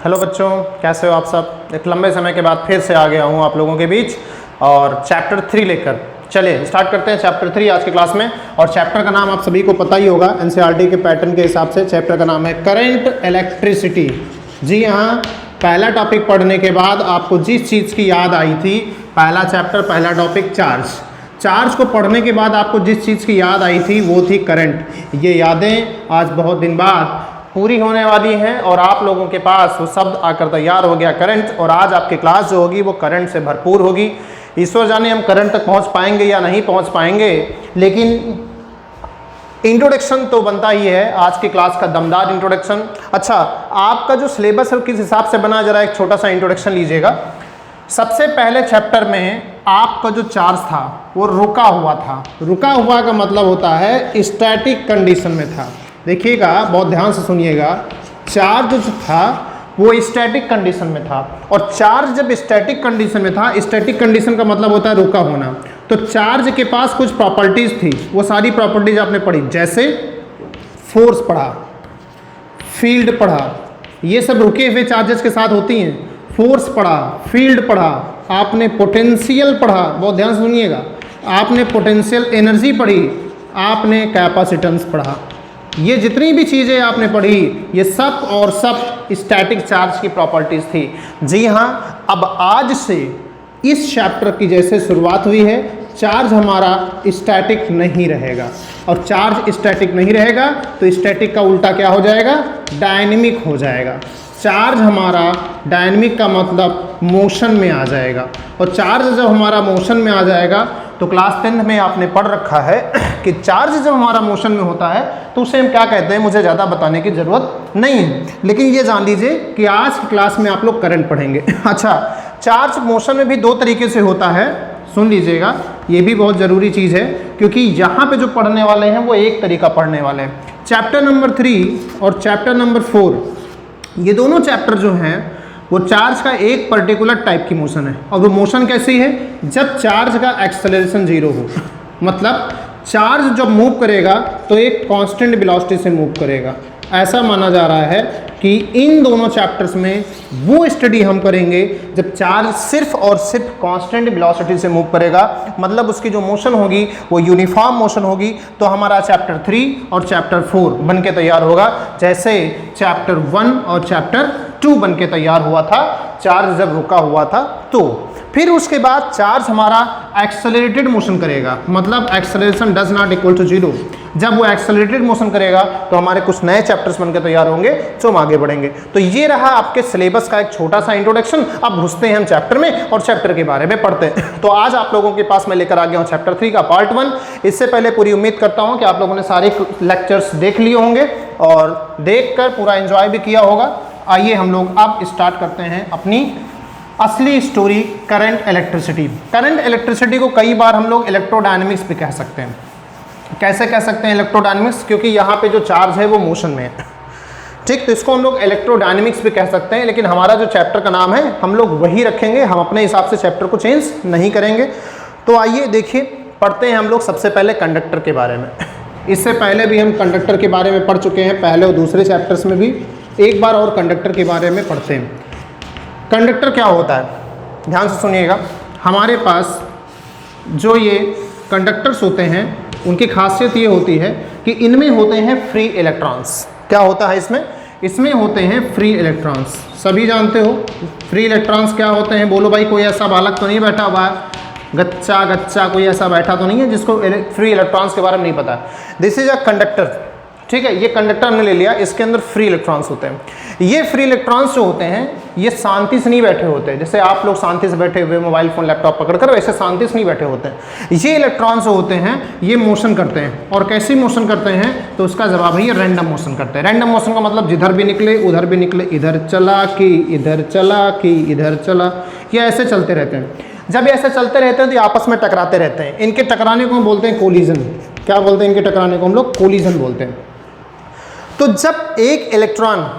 Hello बच्चों, कैसे हो आप सब। एक लंबे समय के बाद फिर से आ गया हूँ आप लोगों के बीच और चैप्टर 3 लेकर। चलिए स्टार्ट करते हैं चैप्टर 3 आज की क्लास में। और चैप्टर का नाम आप सभी को पता ही होगा, एनसीईआरटी के पैटर्न के हिसाब से चैप्टर का नाम है करंट इलेक्ट्रिसिटी। जी हाँ, पहला टॉपिक पढ़ने के बाद आपको जिस चीज़ की याद आई थी, पहला चैप्टर पहला टॉपिक चार्ज को पढ़ने के बाद आपको जिस चीज़ की याद आई थी वो थी करंट। ये यादें आज बहुत दिन बाद पूरी होने वाली हैं और आप लोगों के पास वो शब्द आकर तैयार हो गया करंट। और आज आपकी क्लास जो होगी वो करंट से भरपूर होगी। ईश्वर जाने हम करंट तक पहुंच पाएंगे या नहीं पहुंच पाएंगे, लेकिन इंट्रोडक्शन तो बनता ही है। आज की क्लास का दमदार इंट्रोडक्शन। अच्छा, आपका जो सिलेबस है किस हिसाब से बना, जरा एक छोटा सा इंट्रोडक्शन लीजिएगा। सबसे पहले चैप्टर में आपका जो चार्ज था वो रुका हुआ था। रुका हुआ का मतलब होता है स्टैटिक कंडीशन में था। देखिएगा, बहुत ध्यान से सुनिएगा, चार्ज जो था वो स्टैटिक कंडीशन में था। और चार्ज जब स्टैटिक कंडीशन में था, स्टैटिक कंडीशन का मतलब होता है रुका होना, तो चार्ज के पास कुछ प्रॉपर्टीज थी। वो सारी प्रॉपर्टीज आपने पढ़ी, जैसे फोर्स पढ़ा, फील्ड पढ़ा, ये सब रुके हुए चार्जेस के साथ होती हैं। फोर्स पढ़ा, फील्ड पढ़ा, आपने पोटेंशियल पढ़ा, बहुत ध्यान से सुनिएगा, आपने पोटेंशियल एनर्जी पढ़ी, आपने कैपेसिटेंस पढ़ा। ये जितनी भी चीज़ें आपने पढ़ी ये सब और सब स्टैटिक चार्ज की प्रॉपर्टीज़ थी। जी हाँ, अब आज से इस चैप्टर की जैसे शुरुआत हुई है, चार्ज हमारा स्टैटिक नहीं रहेगा। और चार्ज स्टैटिक नहीं रहेगा तो स्टैटिक का उल्टा क्या हो जाएगा, डायनेमिक हो जाएगा। चार्ज हमारा डायनेमिक का मतलब मोशन में आ जाएगा। और चार्ज जब हमारा मोशन में आ जाएगा तो क्लास 10 में आपने पढ़ रखा है कि चार्ज जब हमारा मोशन में होता है तो उसे हम क्या कहते हैं, मुझे ज़्यादा बताने की ज़रूरत नहीं है, लेकिन ये जान लीजिए कि आज की क्लास में आप लोग करंट पढ़ेंगे। अच्छा, चार्ज मोशन में भी दो तरीके से होता है, सुन लीजिएगा, ये भी बहुत ज़रूरी चीज़ है, क्योंकि यहाँ पे जो पढ़ने वाले हैं वो एक तरीका पढ़ने वाले हैं। चैप्टर नंबर 3 और चैप्टर नंबर 4, ये दोनों चैप्टर जो हैं वो चार्ज का एक पर्टिकुलर टाइप की मोशन है। और वो मोशन कैसी है, जब चार्ज का एक्सेलरेशन 0 हो, मतलब चार्ज जब मूव करेगा तो एक कांस्टेंट वेलोसिटी से मूव करेगा। ऐसा माना जा रहा है कि इन दोनों चैप्टर्स में वो स्टडी हम करेंगे जब चार्ज सिर्फ और सिर्फ कांस्टेंट वेलोसिटी से मूव करेगा, मतलब उसकी जो मोशन होगी वो यूनिफॉर्म मोशन होगी। तो हमारा चैप्टर 3 और चैप्टर 4 बन के तैयार होगा, जैसे चैप्टर 1 और चैप्टर 2 बन के तैयार हुआ था चार्ज जब रुका हुआ था। तो फिर उसके बाद चार्ज हमारा एक्सेलरेटेड मोशन करेगा, मतलब acceleration does not equal to 0। जब वो एक्सेलरेटेड मोशन करेगा तो हमारे कुछ नए चैप्टर्स बनकर तैयार होंगे जो हम आगे बढ़ेंगे। तो ये रहा आपके सिलेबस का एक छोटा सा इंट्रोडक्शन। अब घुसते हैं हम चैप्टर में और चैप्टर के बारे में पढ़ते हैं। तो आज आप लोगों के पास मैं लेकर आ गया हूँ चैप्टर 3 का पार्ट 1। इससे पहले पूरी उम्मीद करता हूँ कि आप लोगों ने सारे लेक्चर्स देख लिए होंगे और देख कर पूरा एंजॉय भी किया होगा। आइए हम लोग अब स्टार्ट करते हैं अपनी असली story, current electricity. Current electricity को कई बार हम लोग इलेक्ट्रोडायनेमिक्स भी कह सकते हैं। कैसे कह सकते हैं इलेक्ट्रोडायनेमिक्स, क्योंकि यहाँ पे जो चार्ज है वो मोशन में है, ठीक। तो इसको हम लोग इलेक्ट्रोडायनेमिक्स भी कह सकते हैं, लेकिन हमारा जो चैप्टर का नाम है हम लोग वही रखेंगे, हम अपने हिसाब से चैप्टर को चेंज नहीं करेंगे। तो आइए देखिए, पढ़ते हैं हम लोग सबसे पहले कंडक्टर के बारे में। इससे पहले भी हम कंडक्टर के बारे में पढ़ चुके हैं, पहले और दूसरे चैप्टर्स में भी। एक बार और कंडक्टर के बारे में पढ़ते हैं। कंडक्टर क्या होता है, ध्यान से सुनिएगा। हमारे पास जो ये कंडक्टर्स होते हैं उनकी खासियत ये होती है कि इनमें होते हैं फ्री इलेक्ट्रॉन्स। क्या होता है इसमें, इसमें होते हैं फ्री इलेक्ट्रॉन्स। सभी जानते हो फ्री इलेक्ट्रॉन्स क्या होते हैं, बोलो भाई। कोई ऐसा बालक तो नहीं बैठा हुआ है, गच्चा कोई ऐसा बैठा तो नहीं है जिसको फ्री इलेक्ट्रॉन्स के बारे में नहीं पता। दिस इज अ कंडक्टर, ठीक है। ये कंडक्टर हमने ले लिया, इसके अंदर फ्री इलेक्ट्रॉन्स होते हैं। ये फ्री इलेक्ट्रॉन्स जो होते हैं ये शांति से नहीं बैठे होते हैं, जैसे आप लोग शांति से बैठे हुए मोबाइल फोन लैपटॉप पकड़कर, वैसे शांति से नहीं बैठे होते हैं। ये इलेक्ट्रॉन्स जो होते हैं ये मोशन करते हैं। और कैसे मोशन करते हैं, तो उसका जवाब है ये रैंडम मोशन करते हैं। रैंडम मोशन का मतलब जिधर भी निकले उधर भी निकले, इधर चला कि इधर चला कि इधर चला, ये ऐसे चलते रहते हैं। जब ऐसे चलते रहते हैं तो ये आपस में टकराते रहते हैं। इनके टकराने को हम बोलते हैं कोलिजन। क्या बोलते हैं इनके टकराने को, हम लोग कोलिजन बोलते हैं। तो जब एक इलेक्ट्रॉन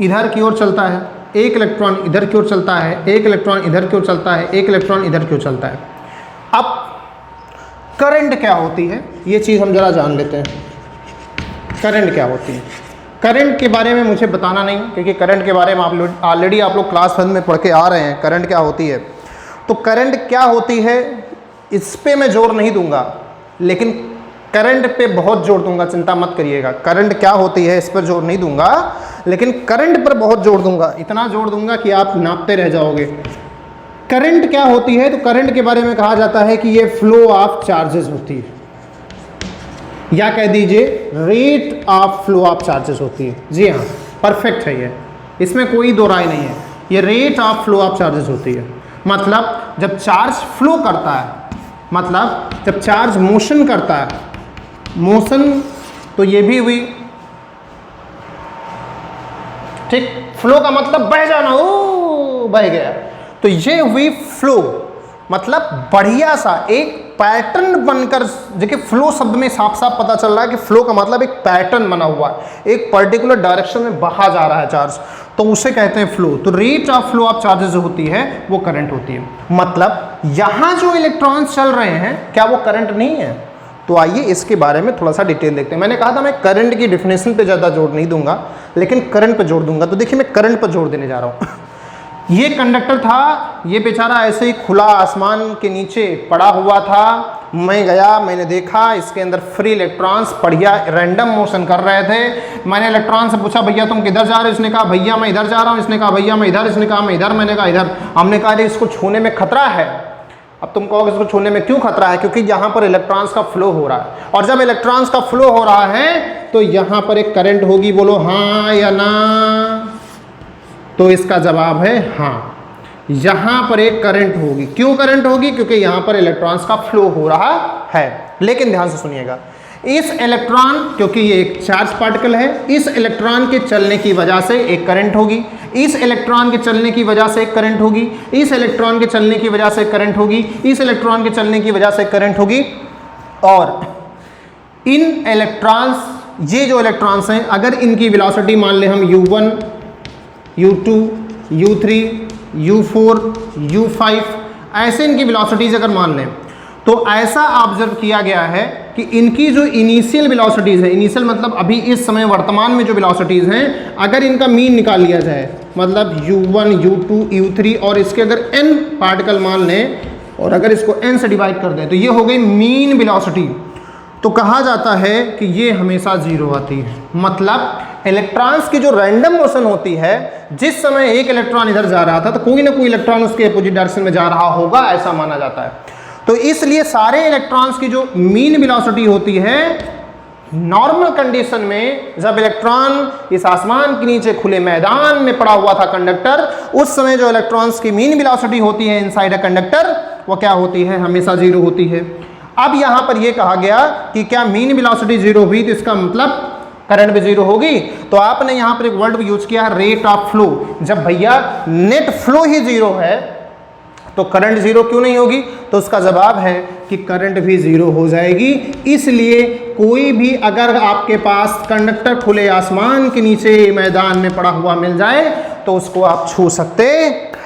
इधर की ओर चलता है, एक इलेक्ट्रॉन इधर की ओर चलता है, एक इलेक्ट्रॉन इधर की ओर चलता है, एक इलेक्ट्रॉन इधर की ओर चलता है। अब करंट क्या होती है ये चीज़ हम जरा जान लेते हैं। करंट क्या होती है, करंट के बारे में मुझे बताना नहीं, क्योंकि करंट के बारे में ऑलरेडी आप लोग क्लास 1 में पढ़ के आ रहे हैं करंट क्या होती है। तो करंट क्या होती है इस पे मैं जोर नहीं दूंगा, लेकिन करंट पे बहुत जोर दूंगा, चिंता मत करिएगा। करंट क्या होती है इस पर जोर नहीं दूंगा, लेकिन करंट पर बहुत जोर दूंगा, इतना जोर दूंगा कि आप नापते रह जाओगे। करंट क्या होती है, तो करंट के बारे में कहा जाता है कि ये फ्लो ऑफ चार्जेस होती है, या कह दीजिए rate of flow of charges होती है। जी हाँ, परफेक्ट है ये, इसमें कोई दो राय नहीं है, ये rate of flow of charges होती है। मतलब जब चार्ज फ्लो करता है, मतलब जब चार्ज मोशन करता है, मोशन तो ये भी हुई, ठीक, फ्लो का मतलब बह जाना, ओ बह गया, तो ये हुई फ्लो, मतलब बढ़िया सा एक पैटर्न बनकर। देखिए फ्लो शब्द में साफ साफ पता चल रहा है कि फ्लो का मतलब एक पैटर्न बना हुआ है, एक पर्टिकुलर डायरेक्शन में बहा जा रहा है चार्ज, तो उसे कहते हैं फ्लो। तो rate of flow of charges जो होती है वो करंट होती है। मतलब यहां जो इलेक्ट्रॉन्स चल रहे हैं क्या वो करंट नहीं है? तो आइए इसके बारे में थोड़ा सा डिटेल देखते हैं। मैंने कहा था मैं करंट की डिफिनेशन पे ज़्यादा जोर नहीं दूंगा, लेकिन करंट पे जोर दूंगा। तो देखिए मैं करंट पर जोर देने जा रहा हूँ। ये कंडक्टर था, ये बेचारा ऐसे ही खुला आसमान के नीचे पड़ा हुआ था। मैं गया, मैंने देखा इसके अंदर फ्री इलेक्ट्रॉन्स बढ़िया रैंडम मोशन कर रहे थे। मैंने इलेक्ट्रॉन से पूछा भैया तुम किधर जा रहे हो? इसने कहा भैया मैं इधर जा रहा हूँ। इसने कहा भैया मैं इधर। इसने कहा मैं इधर। मैंने कहा इधर। हमने कहा इसको छूने में खतरा है। अब तुम कहोगे इसको छूने में क्यों खतरा है? क्योंकि यहाँ पर इलेक्ट्रॉन्स का फ्लो हो रहा है, और जब इलेक्ट्रॉन्स का फ्लो हो रहा है तो यहाँ पर एक करंट होगी। बोलो हाँ या ना? तो इसका जवाब है हाँ, यहाँ पर एक करंट होगी। क्यों करंट होगी? क्योंकि यहाँ पर इलेक्ट्रॉन्स का फ्लो हो रहा है। लेकिन ध्यान से सुनिएगा, इस इलेक्ट्रॉन, क्योंकि ये एक चार्ज पार्टिकल है, इस इलेक्ट्रॉन के चलने की वजह से एक करंट होगी, इस इलेक्ट्रॉन के चलने की वजह से एक करंट होगी, इस इलेक्ट्रॉन के चलने की वजह से करंट होगी, इस इलेक्ट्रॉन के चलने की वजह से करंट होगी। और इन इलेक्ट्रॉन्स, ये जो इलेक्ट्रॉन्स हैं, अगर इनकी वेलोसिटी मान ले हम u1, u2, u3, u4, u5 ऐसे इनकी वेलोसिटीज अगर मान लें, तो ऐसा ऑब्जर्व किया गया है कि इनकी जो इनिशियल वेलोसिटीज है, इनिशियल मतलब अभी इस समय वर्तमान में जो वेलोसिटीज हैं, अगर इनका मीन निकाल लिया जाए, मतलब u1, u2, u3 और इसके अगर n पार्टिकल मान लें और अगर इसको n से डिवाइड कर दें तो ये हो गई मीन वेलोसिटी। तो कहा जाता है कि ये हमेशा जीरो आती है। मतलब इलेक्ट्रॉन्स की जो रैंडम मोशन होती है, जिस समय एक इलेक्ट्रॉन इधर जा रहा था तो कोई ना कोई इलेक्ट्रॉन उसके अपोजिट डायरेक्शन में जा रहा होगा, ऐसा माना जाता है। तो इसलिए सारे इलेक्ट्रॉन्स की जो मीन वेलोसिटी होती है, नॉर्मल कंडीशन में जब इलेक्ट्रॉन इस आसमान के नीचे खुले मैदान में पड़ा हुआ था कंडक्टर, उस समय जो इलेक्ट्रॉन्स की मीन वेलोसिटी होती है इनसाइड अ कंडक्टर, वो क्या होती है? हमेशा जीरो होती है। अब यहां पर यह कहा गया कि क्या मीन वेलोसिटी जीरो हुई तो इसका मतलब करंट भी जीरो होगी। तो आपने यहां पर एक वर्ड यूज किया है रेट ऑफ फ्लो। जब भैया नेट फ्लो ही जीरो है तो करंट जीरो क्यों नहीं होगी? तो उसका जवाब है कि करंट भी जीरो हो जाएगी। इसलिए कोई भी अगर आपके पास कंडक्टर खुले आसमान के नीचे मैदान में पड़ा हुआ मिल जाए तो उसको आप छू सकते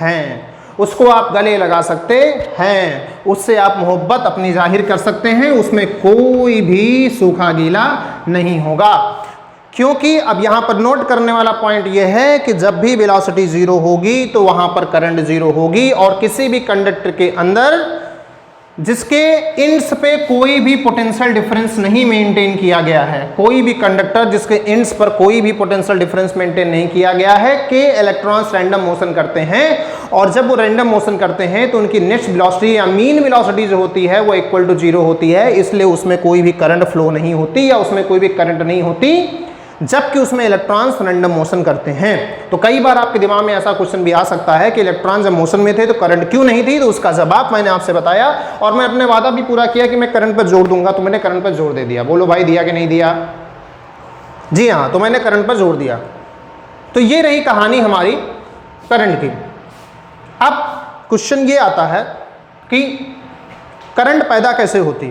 हैं, उसको आप गले लगा सकते हैं, उससे आप मोहब्बत अपनी जाहिर कर सकते हैं, उसमें कोई भी सूखा गीला नहीं होगा। क्योंकि अब यहाँ पर नोट करने वाला पॉइंट यह है कि जब भी वेलोसिटी जीरो होगी तो वहाँ पर करंट जीरो होगी, और किसी भी कंडक्टर के अंदर जिसके इंड्स पे कोई भी पोटेंशियल डिफरेंस नहीं मेंटेन किया गया है, कोई भी कंडक्टर जिसके इंड्स पर कोई भी पोटेंशियल डिफरेंस मेंटेन नहीं किया गया है, के इलेक्ट्रॉन्स रैंडम मोशन करते हैं, और जब वो रैंडम मोशन करते हैं तो उनकी नेट वेलोसिटी या मीन वेलोसिटी जो होती है वो इक्वल टू जीरो होती है। इसलिए उसमें कोई भी करंट फ्लो नहीं होती या उसमें कोई भी करंट नहीं होती, जबकि उसमें इलेक्ट्रॉन्स रैंडम मोशन करते हैं। तो कई बार आपके दिमाग में ऐसा क्वेश्चन भी आ सकता है कि इलेक्ट्रॉन जब मोशन में थे तो करंट क्यों नहीं थी? तो उसका जवाब मैंने आपसे बताया, और मैं अपने वादा भी पूरा किया कि मैं करंट पर जोर दूंगा, तो मैंने करंट पर जोर दे दिया। बोलो भाई दिया कि नहीं दिया? जी हाँ, तो मैंने करंट पर जोर दिया। तो ये रही कहानी हमारी करंट की। अब क्वेश्चन ये आता है कि करंट पैदा कैसे होती,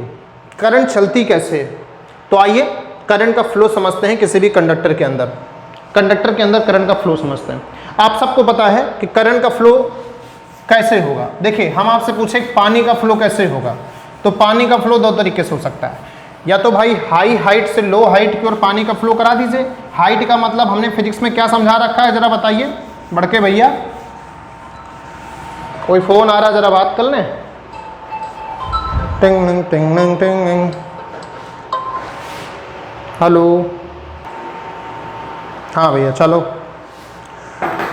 करंट चलती कैसे? तो आइए करंट का फ्लो समझते हैं। किसी भी कंडक्टर के अंदर करंट का फ्लो समझते हैं। आप सबको पता है कि करंट का फ्लो कैसे होगा। देखिए हम आपसे पूछे पानी का फ्लो कैसे होगा, तो पानी का फ्लो दो तरीके से हो सकता है। या तो भाई हाई हाइट से लो हाइट की ओर पानी का फ्लो करा दीजिए, हाइट का मतलब हमने फिजिक्स में क्या समझा रखा है, जरा बताइए बड़के भैया। कोई फ़ोन आ रहा है, ज़रा बात कर लें। टिंग टिंग टिंग टिंग टिंग। हेलो, हाँ भैया चलो।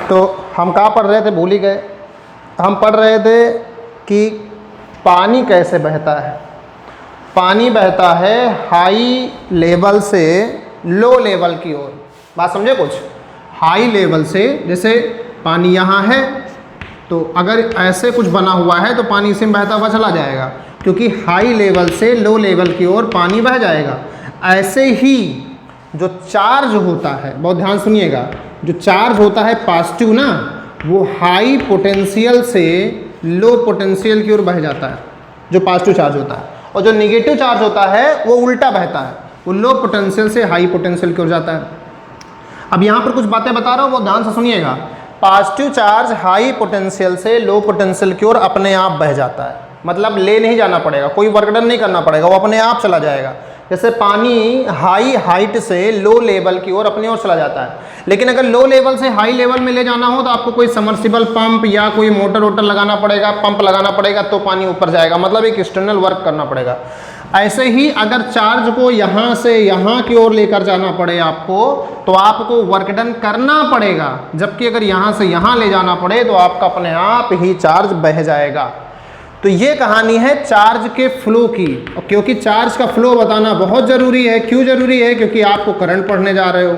तो हम कहाँ पढ़ रहे थे, भूल ही गए। हम पढ़ रहे थे कि पानी कैसे बहता है। पानी बहता है हाई लेवल से लो लेवल की ओर। बात समझे कुछ? हाई लेवल से, जैसे पानी यहाँ है तो अगर ऐसे कुछ बना हुआ है तो पानी इसी में बहता हुआ चला जाएगा, क्योंकि हाई लेवल से लो लेवल की ओर पानी बह जाएगा। ऐसे ही जो चार्ज होता है, बहुत ध्यान सुनिएगा, जो चार्ज होता है पॉजिटिव ना, वो हाई पोटेंशियल से लो पोटेंशियल की ओर बह जाता है, जो पॉजिटिव चार्ज होता है। और जो निगेटिव चार्ज होता है वो उल्टा बहता है, वो लो पोटेंशियल से हाई पोटेंशियल की ओर जाता है। अब यहाँ पर कुछ बातें बता रहा हूँ, वो ध्यान से सुनिएगा। पॉजिटिव चार्ज हाई पोटेंशियल से लो पोटेंशियल की ओर अपने आप बह जाता है, मतलब ले नहीं जाना पड़ेगा, कोई वर्क डन नहीं करना पड़ेगा, वो अपने आप चला जाएगा। जैसे पानी हाई हाइट से लो लेवल की ओर अपनी ओर चला जाता है। लेकिन अगर लो लेवल से हाई लेवल में ले जाना हो तो आपको कोई समर्सिबल पंप या कोई मोटर वोटर लगाना पड़ेगा, पंप लगाना पड़ेगा, तो पानी ऊपर जाएगा, मतलब एक एक्सटर्नल वर्क करना पड़ेगा। ऐसे ही अगर चार्ज को यहाँ से यहाँ की ओर लेकर जाना पड़े आपको, तो आपको वर्क डन करना पड़ेगा, जबकि अगर यहाँ से यहाँ ले जाना पड़े तो आपका अपने आप ही चार्ज बह जाएगा। तो ये कहानी है चार्ज के फ्लो की। और क्योंकि चार्ज का फ्लो बताना बहुत ज़रूरी है। क्यों ज़रूरी है? क्योंकि आपको करंट पढ़ने जा रहे हो,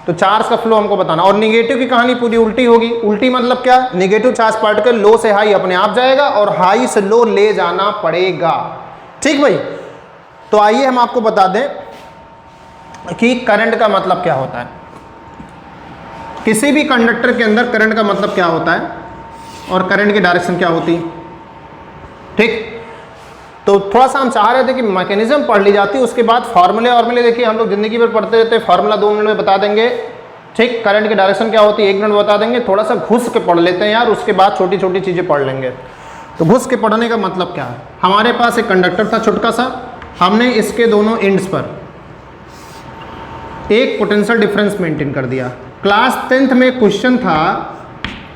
तो चार्ज का फ्लो हमको बताना। और निगेटिव की कहानी पूरी उल्टी होगी। उल्टी मतलब क्या? निगेटिव चार्ज पार्टिकल लो से हाई अपने आप जाएगा और हाई से लो ले जाना पड़ेगा। ठीक भाई? तो आइए हम आपको बता दें कि करंट का मतलब क्या होता है। किसी भी कंडक्टर के अंदर करंट का मतलब क्या होता है और करंट की डायरेक्शन क्या होती है। ठीक, तो थोड़ा सा हम चाह रहे थे कि मैकेनिज्म पढ़ ली जाती, उसके बाद फार्मूले देखिए हम लोग जिंदगी भर पढ़ते रहते हैं, फार्मूला 2 मिनट में बता देंगे। ठीक, करंट की डायरेक्शन क्या होती है 1 मिनट में बता देंगे। थोड़ा सा घुस के पढ़ लेते हैं यार, उसके बाद छोटी छोटी चीज़ें पढ़ लेंगे। तो घुस के पढ़ने का मतलब क्या है? हमारे पास एक कंडक्टर था छोटका सा, हमने इसके दोनों एंड्स पर एक पोटेंशियल डिफरेंस मेंटेन कर दिया। क्लास 10th में क्वेश्चन था,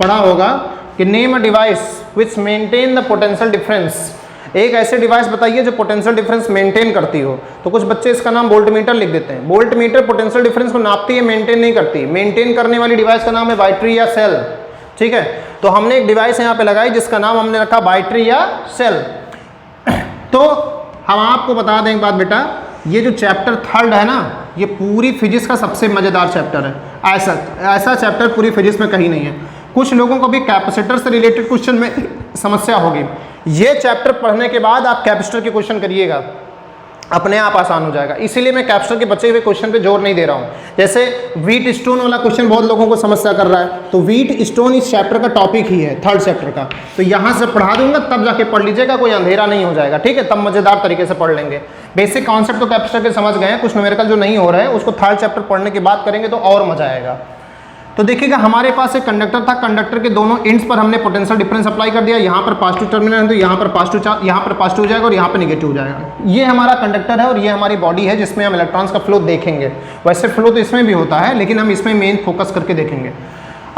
पढ़ा होगा कि name a device which maintain the potential difference. एक ऐसे डिवाइस बताइए जो पोटेंशियल डिफरेंस मेंटेन करती हो। तो कुछ बच्चे इसका नाम वोल्टमीटर लिख देते हैं। वोल्टमीटर पोटेंशियल डिफरेंस को नापती है, मेंटेन नहीं करती। मेंटेन करने वाली डिवाइस का नाम है बैटरी या सेल। ठीक है, तो हमने एक डिवाइस यहाँ पे लगाई जिसका नाम हमने रखा बैटरी या सेल। तो हम आपको बता दें एक बात बेटा, ये जो चैप्टर 3rd है ना, ये पूरी फिजिक्स का सबसे मज़ेदार चैप्टर है। ऐसा चैप्टर पूरी फिजिक्स में कहीं नहीं है। कुछ लोगों को भी कैपेसिटर से रिलेटेड क्वेश्चन में समस्या होगी। ये चैप्टर पढ़ने के बाद आप कैपेसिटर के क्वेश्चन करिएगा, अपने आप आसान हो जाएगा। इसीलिए मैं कैपेसिटर के बचे हुए क्वेश्चन पे जोर नहीं दे रहा हूँ। जैसे व्हीट स्टोन वाला क्वेश्चन बहुत लोगों को समस्या कर रहा है, तो व्हीट स्टोन इस चैप्टर का टॉपिक ही है, 3rd चैप्टर का। तो यहाँ से पढ़ा दूंगा, तब जाके पढ़ लीजिएगा, कोई अंधेरा नहीं हो जाएगा। ठीक है, तब मज़ेदार तरीके से पढ़ लेंगे। बेसिक कॉन्सेप्ट तो कैपेसिटर के समझ गए हैं, कुछ न्यूमेरिकल जो नहीं हो रहा है उसको 3rd चैप्टर पढ़ने के बाद करेंगे तो और मजा आएगा। तो देखिएगा, हमारे पास एक कंडक्टर था, कंडक्टर के दोनों एंड्स पर हमने पोटेंशियल डिफरेंस अप्लाई कर दिया। यहाँ पर पॉजिटिव टर्मिनल है तो यहाँ पर पॉजिटिव हो जाएगा और यहाँ पर नेगेटिव हो जाएगा। ये हमारा कंडक्टर है और ये हमारी बॉडी है जिसमें हम इलेक्ट्रॉन्स का फ्लो देखेंगे। वैसे फ्लो तो इसमें भी होता है, लेकिन हम इसमें मेन फोकस करके देखेंगे।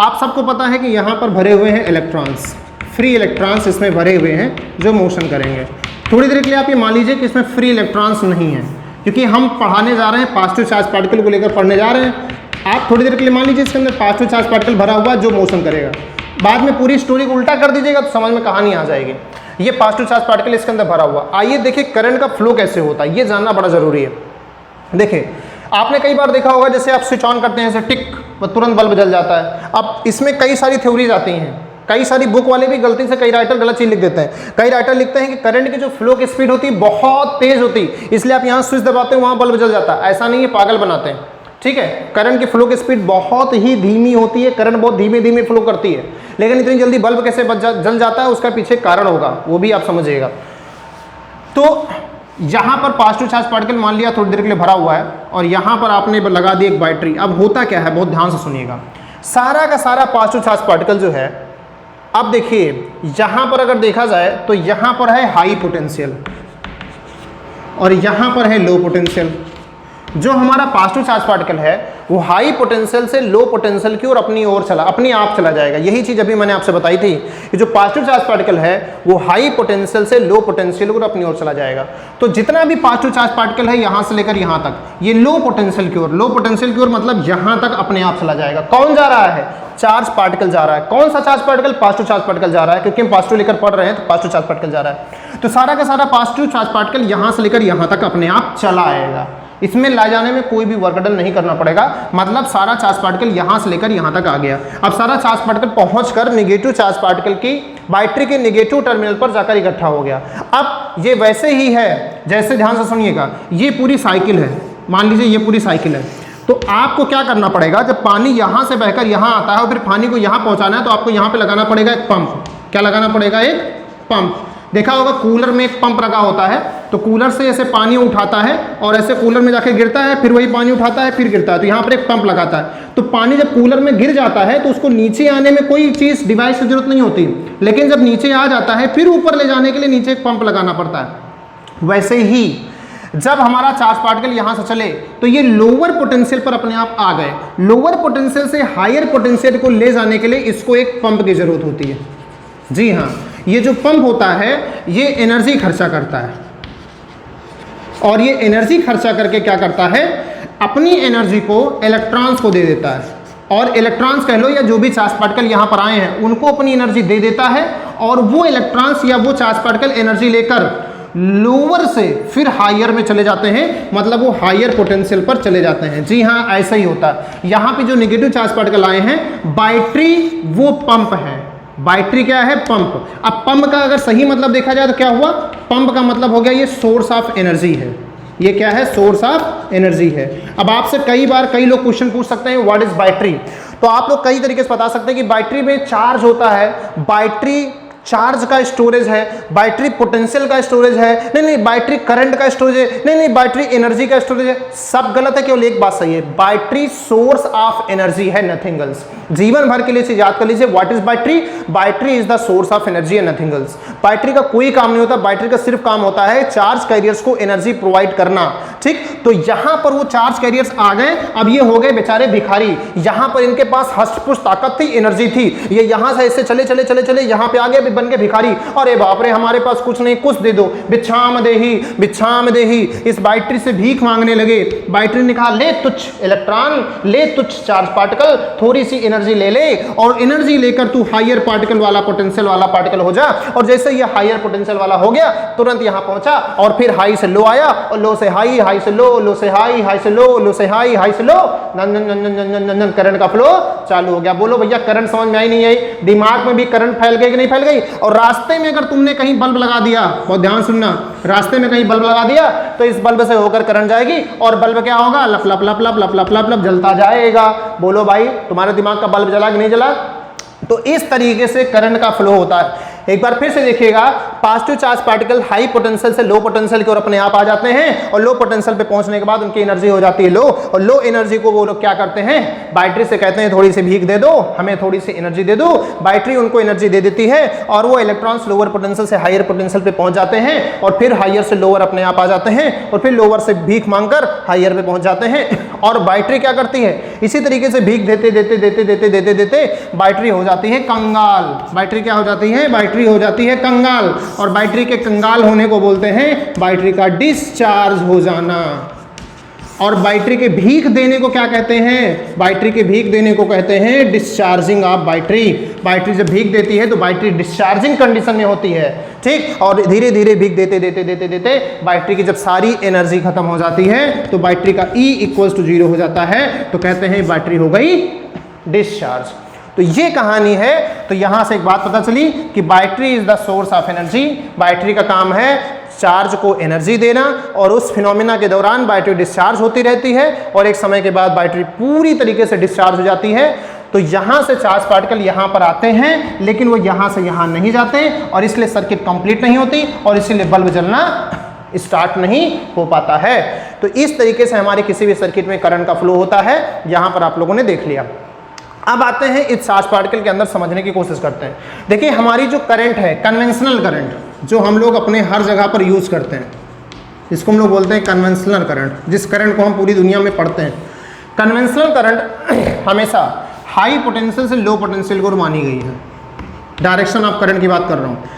आप सबको पता है कि यहाँ पर भरे हुए हैं इलेक्ट्रॉन्स, फ्री इलेक्ट्रॉन्स इसमें भरे हुए हैं जो मोशन करेंगे। थोड़ी देर के लिए आप ये मान लीजिए कि इसमें फ्री इलेक्ट्रॉन्स नहीं है, क्योंकि हम पढ़ाने जा रहे हैं पॉजिटिव चार्ज पार्टिकल को लेकर पढ़ने जा रहे हैं। आप थोड़ी देर के लिए मान लीजिए इसके अंदर पॉजिटिव चार्ज पार्टिकल भरा हुआ जो मोशन करेगा। बाद में पूरी स्टोरी को उल्टा कर दीजिएगा तो समझ में कहानी आ जाएगी। ये पॉजिटिव चार्ज पार्टिकल इसके अंदर भरा हुआ। आइए देखिए करंट का फ्लो कैसे होता है, ये जानना बड़ा जरूरी है। देखिए, आपने कई बार देखा होगा, जैसे आप स्विच ऑन करते हैं ऐसे टिक, वो तुरंत बल्ब जल जाता है। अब इसमें कई सारी थ्योरीज आती हैं, कई सारी बुक वाले भी गलती से, कई राइटर गलत चीज़ लिख देते हैं। कई राइटर लिखते हैं कि करंट की जो फ्लो की स्पीड होती है बहुत तेज होती, इसलिए आप यहाँ स्विच दबाते हो वहाँ बल्ब जल जाता है। ऐसा नहीं है, पागल बनाते हैं। ठीक है, करंट की फ्लो की स्पीड बहुत ही धीमी होती है, करंट बहुत धीमे धीमे फ्लो करती है, लेकिन इतनी जल्दी बल्ब कैसे जल जाता है उसका पीछे कारण होगा, वो भी आप समझिएगा। तो यहाँ पर पॉजिटिव चार्ज पार्टिकल मान लिया थोड़ी देर के लिए भरा हुआ है और यहाँ पर आपने लगा दी एक बैटरी। अब होता क्या है, बहुत ध्यान से सुनिएगा। सारा का सारा पॉजिटिव चार्ज पार्टिकल जो है, अब देखिए यहाँ पर अगर देखा जाए तो यहाँ पर है हाई पोटेंशियल और यहाँ पर है लो पोटेंशियल। जो हमारा पॉजिटिव चार्ज पार्टिकल है वो हाई पोटेंशियल से लो पोटेंशियल की ओर अपनी आप चला जाएगा। यही चीज अभी मैंने आपसे बताई थी कि जो पॉजिटिव चार्ज पार्टिकल है वो हाई पोटेंशियल से लो पोटेंशियल और अपनी ओर चला जाएगा। तो जितना भी पॉजिटिव चार्ज पार्टिकल है यहां से लेकर यहां तक, ये लो पोटेंशियल की ओर मतलब यहां तक अपने आप चला जाएगा। कौन जा रहा है? चार्ज पार्टिकल जा रहा है। कौन सा charge particle? Positive charge particle जा रहा है, क्योंकि हम पॉजिटिव लेकर पढ़ रहे हैं तो पॉजिटिव चार्ज पार्टिकल जा रहा है। तो सारा का सारा पॉजिटिव चार्ज पार्टिकल यहां से लेकर यहां तक अपने आप चला आएगा। इसमें ला जाने में कोई भी वर्कडन नहीं करना पड़ेगा, मतलब सारा चार्ज पार्टिकल यहां से लेकर यहां तक आ गया। अब सारा चार्ज पार्टिकल पहुंचकर नेगेटिव चार्ज पार्टिकल की बैटरी के नेगेटिव टर्मिनल पर जाकर इकट्ठा हो गया। अब ये वैसे ही है जैसे, ध्यान से सुनिएगा, ये पूरी साइकिल है, मान लीजिए ये पूरी साइकिल है। तो आपको क्या करना पड़ेगा, जब पानी यहां से बहकर यहां आता है और फिर पानी को यहां पहुंचाना है तो आपको यहां पे लगाना पड़ेगा एक पंप। क्या लगाना पड़ेगा? एक पंप। देखा होगा कूलर में एक पंप रखा होता है, तो कूलर से ऐसे पानी उठाता है और ऐसे कूलर में जाके गिरता है, फिर वही पानी उठाता है फिर गिरता है, तो यहाँ पर एक पंप लगाता है। तो पानी जब कूलर में गिर जाता है तो उसको नीचे आने में कोई चीज़ डिवाइस की जरूरत नहीं होती, लेकिन जब नीचे आ जाता है फिर ऊपर ले जाने के लिए नीचे एक पंप लगाना पड़ता है। वैसे ही जब हमारा चार्ज पार्टिकल यहां से चले तो ये लोअर पोटेंशियल पर अपने आप आ गए। लोअर पोटेंशियल से हायर पोटेंशियल को ले जाने के लिए इसको एक पंप की जरूरत होती है। जी हाँ, ये जो पंप होता है ये एनर्जी खर्चा करता है, और ये एनर्जी खर्चा करके क्या करता है, अपनी एनर्जी को इलेक्ट्रॉन्स को दे देता है, और इलेक्ट्रॉन्स कह लो या जो भी चार्ज पार्टिकल यहाँ पर आए हैं उनको अपनी एनर्जी दे देता है, और वो इलेक्ट्रॉन्स या वो चार्ज पार्टिकल एनर्जी लेकर लोअर से फिर हायर में चले जाते हैं, मतलब वो हायर पोटेंशियल पर चले जाते हैं। जी हाँ, ऐसा ही होता है। यहाँ पे जो नेगेटिव चार्ज पार्टिकल आए हैं, बैटरी वो पंप है। बैटरी क्या है? पंप। अब पंप का अगर सही मतलब देखा जाए तो क्या हुआ? पंप का मतलब हो गया ये सोर्स ऑफ एनर्जी है। ये क्या है? सोर्स ऑफ एनर्जी है। अब आपसे कई बार कई लोग क्वेश्चन पूछ सकते हैं व्हाट इज बैटरी, तो आप लोग कई तरीके से बता सकते हैं कि बैटरी में चार्ज होता है, बैटरी चार्ज का स्टोरेज है, बैटरी पोटेंशियल का स्टोरेज है, नहीं बैटरी करंट का स्टोरेज है, नहीं बैटरी एनर्जी का स्टोरेज है। सब गलत है, केवल एक बात सही है, बैटरी सोर्स ऑफ एनर्जी है, नथिंग एल्स। जीवन भर के लिए इसे याद कर लीजिए, what is battery? Battery is the source of energy and nothing else. Battery का कोई काम नहीं होता, बैटरी का सिर्फ काम होता है चार्ज कैरियर्स को एनर्जी प्रोवाइड करना। ठीक, तो यहां पर वो चार्ज कैरियर्स आ गए, अब ये हो गए बेचारे भिखारी। यहां पर इनके पास हष्ट-पुष्ट ताकत थी, एनर्जी थी, ये यहां से ऐसे चले चले चले चले यहां पे आ गए, बन के भिखारी। अरे बाप रे, हमारे पास कुछ नहीं, कुछ दे दो, भिक्षाम देही भिक्षाम देही। इस बैटरी से भीख मांगने लगे। बैटरी ने कहा ले तुच्छ इलेक्ट्रॉन, ले तुच्छ चार्ज पार्टिकल, थोड़ी सी एनर्जी ले ले, और एनर्जी लेकर तू हायर पार्टिकल वाला, पोटेंशियल वाला पार्टिकल हो जा। और जैसे ये हायर पोटेंशियल वाला हो गया, तुरंत यहां पहुंचा और फिर हाई से लो आया, और लो से हाई, हाई से लो, लो से हाई, हाई से लो, लो से हाई, हाई से लो, नन करंट का फ्लो चालू हो गया। बोलो भैया, करंट समझ में आई नहीं आई? दिमाग में भी करंट फैल गई कि नहीं फैल गई? और रास्ते में अगर तुमने कहीं बल्ब लगा दिया, बहुत ध्यान सुनना, रास्ते में कहीं बल्ब लगा दिया तो इस बल्ब से होकर करंट जाएगी, और बल्ब क्या होगा? लप लप लप लप लप लप लप लप जलता जाएगा। बोलो भाई, तुम्हारे दिमाग का बल्ब जला कि नहीं जला? तो इस तरीके से करंट का फ्लो होता है। एक बार फिर से देखिएगा, positive charge particle high potential से लो पोटेंशियल की ओर अपने आप आ जाते हैं, और लो पोटेंशियल पे पहुंचने के बाद उनकी एनर्जी हो जाती है लो, और लो एनर्जी को वो लोग क्या करते हैं? बैटरी से कहते हैं थोड़ी सी भीख दे दो, हमें थोड़ी सी एनर्जी दे दो। बैटरी उनको एनर्जी दे देती है, और वो इलेक्ट्रॉन्स लोअर पोटेंशियल से हायर पोटेंशियल पे पहुंच जाते हैं, और फिर हायर से लोअर अपने आप आ जाते हैं, और फिर लोअर से भीख मांगकर हायर पे पहुंच जाते हैं। और बैटरी क्या करती है? इसी तरीके से भीख देते देते देते देते देते देते बैटरी हो जाती है कंगाल। बैटरी क्या हो जाती है? बैटरी हो जाती है कंगाल, और बैटरी के कंगाल होने को बोलते हैं बैटरी का डिस्चार्ज हो जाना। और बैटरी के भीख देने को क्या कहते हैं? बैटरी के भीख देने को कहते हैं डिस्चार्जिंग ऑफ बैटरी। बैटरी जब भीख देती है तो बैटरी डिस्चार्जिंग कंडीशन में होती है, ठीक, और धीरे धीरे भीख देते देते देते देते बैटरी की जब सारी एनर्जी खत्म हो जाती है तो बैटरी का E = 0 हो जाता है, तो कहते हैं बैटरी हो गई डिस्चार्ज। तो ये कहानी है। तो यहां से एक बात पता चली कि battery is the source of energy. Battery का काम है चार्ज को एनर्जी देना, और उस फिनोमिना के दौरान बैटरी डिस्चार्ज होती रहती है, और एक समय के बाद बैटरी पूरी तरीके से डिस्चार्ज हो जाती है। तो यहां से चार्ज पार्टिकल यहां पर आते हैं, लेकिन वो यहां से यहां नहीं जाते, और इसलिए सर्किट कंप्लीट नहीं होती, और इसीलिए बल्ब जलना स्टार्ट नहीं हो पाता है। तो इस तरीके से हमारे किसी भी सर्किट में करंट का फ्लो होता है, यहां पर आप लोगों ने देख लिया। अब आते हैं इस चार्ज पार्टिकल के अंदर समझने की कोशिश करते हैं। देखिए, हमारी जो करंट है, कन्वेंशनल करंट, जो हम लोग अपने हर जगह पर यूज करते हैं, इसको हम लोग बोलते हैं कन्वेंशनल करंट, जिस करंट को हम पूरी दुनिया में पढ़ते हैं। कन्वेंशनल करंट हमेशा हाई पोटेंशियल से लो पोटेंशियल को मानी गई है। डायरेक्शन ऑफ करंट की बात कर रहा हूँ।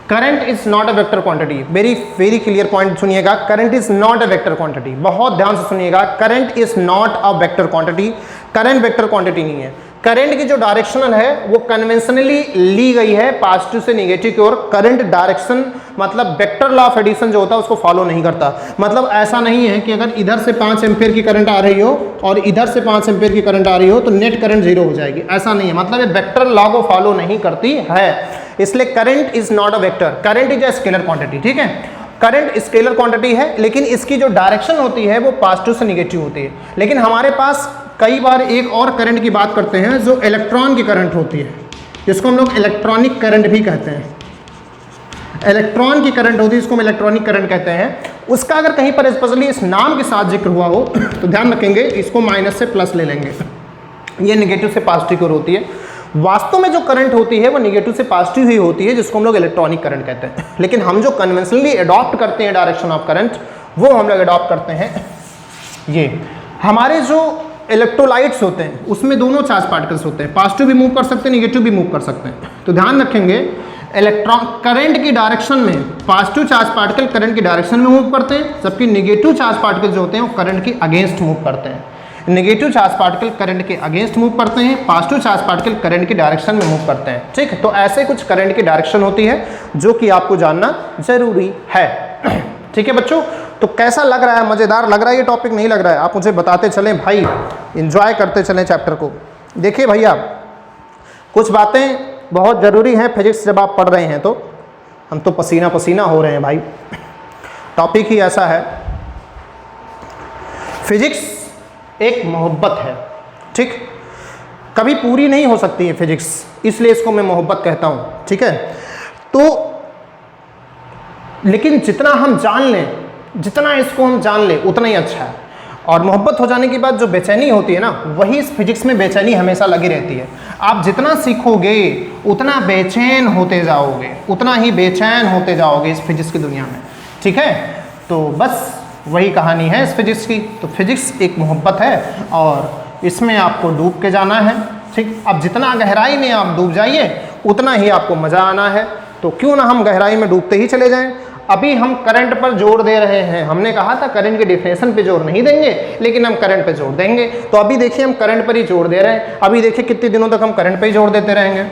Current is not a vector quantity, very very clear point सुनिएगा, current is not a vector quantity, बहुत ध्यान से सुनिएगा, current is not a vector quantity, current vector quantity नहीं है। करंट की जो डायरेक्शनल है वो कन्वेंशनली ली गई है पॉजिटिव से नेगेटिव की ओर। करंट डायरेक्शन मतलब वेक्टर लॉ ऑफ एडिशन जो होता है उसको फॉलो नहीं करता। मतलब ऐसा नहीं है कि अगर इधर से 5 एम्पीयर की करंट आ रही हो और इधर से 5 एम्पीयर की करंट आ रही हो तो नेट करंट जीरो हो जाएगी, ऐसा नहीं है। मतलब ये वेक्टर लॉ को फॉलो नहीं करती है, इसलिए current is not a vector, current is a scalar quantity. ठीक है, करंट स्केलर क्वांटिटी है, लेकिन इसकी जो डायरेक्शन होती है वो पॉजिटिव से नेगेटिव होती है। लेकिन हमारे पास कई बार एक और करंट की बात करते हैं जो इलेक्ट्रॉन की करंट होती है, जिसको हम लोग इलेक्ट्रॉनिक करंट भी कहते हैं। इलेक्ट्रॉन की करंट होती है, इसको हम इलेक्ट्रॉनिक करंट कहते हैं। उसका अगर कहीं पर स्पेशली इस नाम के साथ जिक्र हुआ हो तो ध्यान रखेंगे, इसको माइनस से प्लस ले लेंगे, ये नेगेटिव से पॉजिटिव की ओर होती है। वास्तव में जो करंट होती है वो नेगेटिव से पॉजिटिव ही होती है, जिसको हम लोग इलेक्ट्रॉनिक करंट कहते हैं। लेकिन हम जो कन्वेंशनली अडॉप्ट करते हैं डायरेक्शन ऑफ करंट, वो हम लोग अडॉप्ट करते हैं ये। हमारे जो इलेक्ट्रोलाइट्स होते हैं उसमें दोनों चार्ज पार्टिकल्स होते हैं, पॉजिटिव भी मूव कर सकते हैं, नेगेटिव भी मूव कर सकते हैं। तो ध्यान रखेंगे, इलेक्ट्रॉन करंट की डायरेक्शन में पॉजिटिव चार्ज पार्टिकल करंट की डायरेक्शन में मूव करते हैं, जबकि नेगेटिव चार्ज पार्टिकल जो होते हैं वो करंट के अगेंस्ट मूव करते हैं। नेगेटिव चार्ज पार्टिकल करंट के अगेंस्ट मूव करते हैं, पॉजिटिव चार्ज पार्टिकल करंट की डायरेक्शन में मूव करते हैं। ठीक, तो ऐसे कुछ करंट की डायरेक्शन होती है जो कि आपको जानना जरूरी है। ठीक है बच्चों, तो कैसा लग रहा है? मज़ेदार लग रहा है ये टॉपिक? नहीं लग रहा है? आप मुझे बताते चलें भाई, एंजॉय करते चलें चैप्टर को। देखिए भैया, कुछ बातें बहुत ज़रूरी हैं फिजिक्स जब आप पढ़ रहे हैं तो। हम तो पसीना पसीना हो रहे हैं भाई, टॉपिक ही ऐसा है। फिजिक्स एक मोहब्बत है, ठीक, कभी पूरी नहीं हो सकती है फिजिक्स, इसलिए इसको मैं मोहब्बत कहता हूँ। ठीक है, तो लेकिन जितना हम जान लें, जितना इसको हम जान लें उतना ही अच्छा है। और मोहब्बत हो जाने के बाद जो बेचैनी होती है ना, वही इस फिजिक्स में बेचैनी हमेशा लगी रहती है। आप जितना सीखोगे उतना बेचैन होते जाओगे, उतना ही बेचैन होते जाओगे इस फिजिक्स की दुनिया में। ठीक है, तो बस वही कहानी है इस फिजिक्स की। तो फिजिक्स एक मोहब्बत है और इसमें आपको डूब के जाना है। ठीक, अब जितना गहराई में आप डूब जाइए उतना ही आपको मज़ा आना है। तो क्यों ना हम गहराई में डूबते ही चले जाएं। अभी हम करंट पर जोर दे रहे हैं, हमने कहा था करंट के डिफिनेशन पे जोर नहीं देंगे, लेकिन हम करंट पे जोर देंगे। तो अभी देखिए हम करंट पर ही जोर दे रहे हैं। अभी देखिए कितने दिनों तक हम करंट पे ही जोर देते रहेंगे।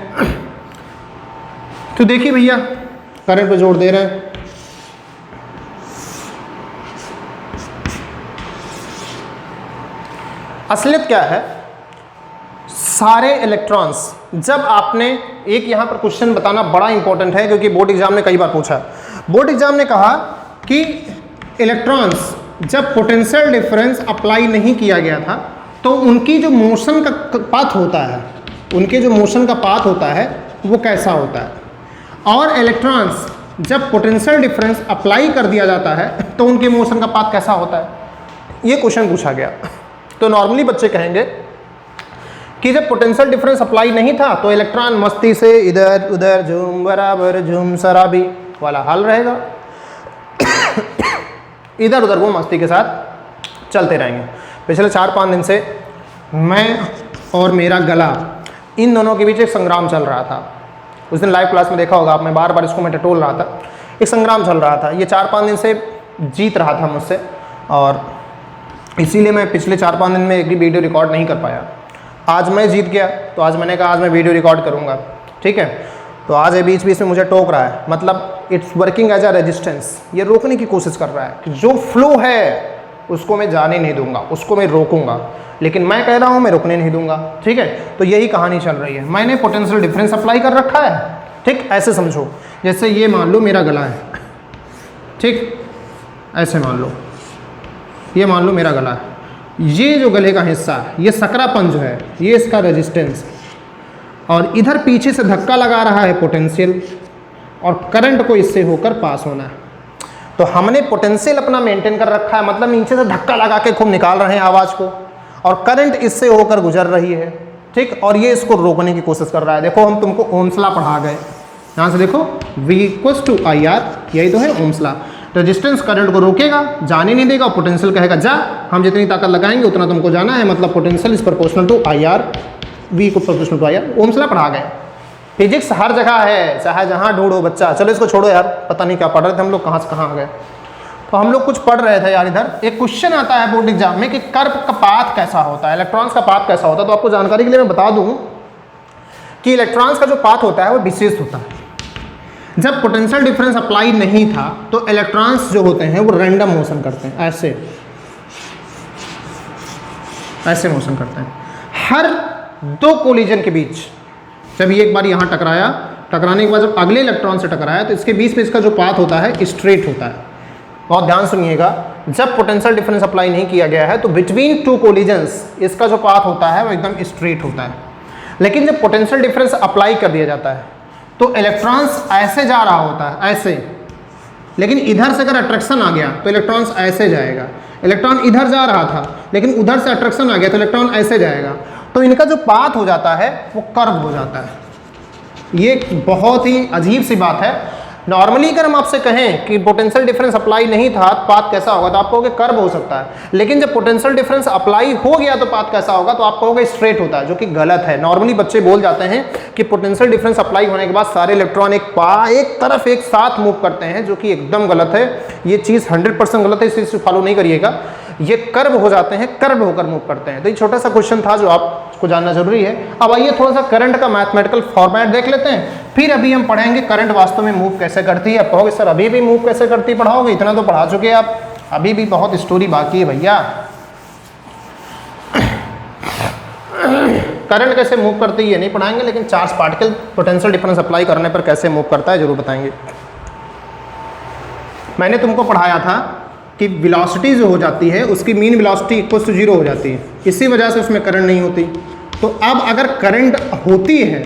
तो देखिए भैया, करंट पे जोर दे रहे हैं। असलियत क्या है, सारे इलेक्ट्रॉन्स, जब आपने एक यहाँ पर क्वेश्चन बताना बड़ा इंपॉर्टेंट है क्योंकि बोर्ड एग्जाम ने कई बार पूछा है। बोर्ड एग्जाम ने कहा कि इलेक्ट्रॉन्स जब पोटेंशियल डिफरेंस अप्लाई नहीं किया गया था तो उनकी जो मोशन का पाथ होता है, उनके जो मोशन का पाथ होता है वो कैसा होता है, और इलेक्ट्रॉन्स जब पोटेंशियल डिफरेंस अप्लाई कर दिया जाता है तो उनके मोशन का पाथ कैसा होता है। ये क्वेश्चन पूछा गया। तो नॉर्मली बच्चे कहेंगे कि जब पोटेंशियल डिफरेंस अप्लाई नहीं था तो इलेक्ट्रॉन मस्ती से इधर उधर झूम बराबर झूम शराबी वाला हाल रहेगा, इधर उधर वो मस्ती के साथ चलते रहेंगे। पिछले 4-5 दिन से मैं और मेरा गला, इन दोनों के बीच एक संग्राम चल रहा था। उस दिन लाइव क्लास में देखा होगा आप, मैं बार बार इसको मैं टटोल रहा था। एक संग्राम चल रहा था, ये 4-5 दिन से जीत रहा था मुझसे, और इसीलिए मैं पिछले 4-5 दिन में एक भी वीडियो रिकॉर्ड नहीं कर पाया। आज मैं जीत गया तो आज मैंने कहा आज मैं वीडियो रिकॉर्ड करूँगा। ठीक है, तो आज ये बीच बीच में मुझे टोक रहा है, मतलब it's working as a resistance, ये रोकने की कोशिश कर रहा है कि जो फ्लो है उसको मैं जाने नहीं दूंगा, उसको मैं रोकूंगा, लेकिन मैं कह रहा हूँ मैं रुकने नहीं दूंगा। ठीक है, तो यही कहानी चल रही है। मैंने पोटेंशियल डिफरेंस अप्लाई कर रखा है। ठीक, ऐसे समझो, जैसे ये मान लो मेरा गला है, ठीक, ऐसे मान लो, ये मान लो मेरा गला है, ये जो गले का हिस्सा है, ये सकरापन जो है, ये इसका रेजिस्टेंस, और इधर पीछे से धक्का लगा रहा है पोटेंशियल, और करंट को इससे होकर पास होना है। तो हमने पोटेंशियल अपना मेंटेन कर रखा है, मतलब नीचे से धक्का लगा के खूब निकाल रहे हैं आवाज़ को, और करंट इससे होकर गुजर रही है। ठीक, और ये इसको रोकने की कोशिश कर रहा है। देखो हम तुमको ओम्स लॉ पढ़ा गए, यहाँ से देखो V = IR, यही तो है ओम्स लॉ। रेजिस्टेंस करंट को रोकेगा, जाने नहीं देगा, पोटेंशियल कहेगा जा, हम जितनी ताकत लगाएंगे उतना तुमको जाना है, मतलब potential is proportional to I R, V को proportional to I R. Ohm's law पढ़ा गए। फिजिक्स हर जगह है, चाहे जहाँ ढूंढो बच्चा। चलो इसको छोड़ो यार, पता नहीं क्या पढ़ रहे थे हम लोग, कहाँ से कहाँ आ गए। तो हम लोग कुछ पढ़ रहे थे यार, इधर एक क्वेश्चन आता है बोर्ड एग्जाम में कि कर्व का पाथ कैसा होता है, इलेक्ट्रॉन्स का पाथ कैसा होता है। तो आपको जानकारी के लिए मैं बता दूं कि इलेक्ट्रॉन्स का जो पाथ होता है वो विशेष होता है। जब पोटेंशियल डिफरेंस अप्लाई नहीं था तो इलेक्ट्रॉन्स जो होते हैं वो रैंडम मोशन करते हैं, ऐसे मोशन करते हैं। हर दो कोलिजन के बीच, जब ये एक बार यहाँ टकराया, टकराने के बाद जब अगले इलेक्ट्रॉन से टकराया तो इसके बीच में इसका जो पाथ होता है स्ट्रेट होता है। बहुत ध्यान सुनिएगा, जब पोटेंशियल डिफरेंस अप्लाई नहीं किया गया है तो बिटवीन टू कोलिजन्स इसका जो पाथ होता है वो एकदम स्ट्रेट होता है। लेकिन जब पोटेंशियल डिफरेंस अप्लाई कर दिया जाता है तो इलेक्ट्रॉन्स ऐसे जा रहा होता है, ऐसे, लेकिन इधर से अगर अट्रैक्शन आ गया तो इलेक्ट्रॉन्स ऐसे जाएगा। इलेक्ट्रॉन इधर जा रहा था लेकिन उधर से अट्रैक्शन आ गया तो इलेक्ट्रॉन ऐसे जाएगा। तो इनका जो पाथ हो जाता है वो कर्व हो जाता है। ये बहुत ही अजीब सी बात है। नॉर्मली अगर हम आपसे कहें कि पोटेंशियल डिफरेंस अप्लाई नहीं था तो पाथ कैसा होगा, तो आप कहोगे कर्व हो सकता है। लेकिन जब पोटेंशियल डिफरेंस अप्लाई हो गया तो पाथ कैसा होगा, तो आप कहोगे स्ट्रेट होता है, जो कि गलत है। नॉर्मली बच्चे बोल जाते हैं कि पोटेंशियल डिफरेंस अप्लाई होने के बाद सारे इलेक्ट्रॉन एक तरफ एक साथ मूव करते हैं, जो कि एकदम गलत है। ये चीज़ 100% गलत है, इस चीज़ को फॉलो नहीं करिएगा। ये कर्व हो जाते हैं, कर्व होकर मूव करते हैं। तो ये छोटा सा क्वेश्चन था जो आपको जानना जरूरी है। अब आइए थोड़ा सा करंट का मैथमेटिकल फॉर्मेट देख लेते हैं, फिर अभी हम पढ़ेंगे करंट वास्तव में मूव कैसे करती है। आप कहोगे सर अभी भी मूव कैसे करती पढ़ाओगे, इतना तो पढ़ा चुके आप, अभी भी बहुत स्टोरी बाकी है भैया। करंट कैसे मूव करती है ये नहीं पढ़ाएंगे, लेकिन charge particle potential difference apply करने पर कैसे मूव करता है जरूर बताएंगे। मैंने तुमको पढ़ाया था कि वेलोसिटी जो हो जाती है उसकी मीन वेलोसिटी इक्वल टू 0 हो जाती है, इसी वजह से उसमें करंट नहीं होती। तो अब अगर करंट होती है,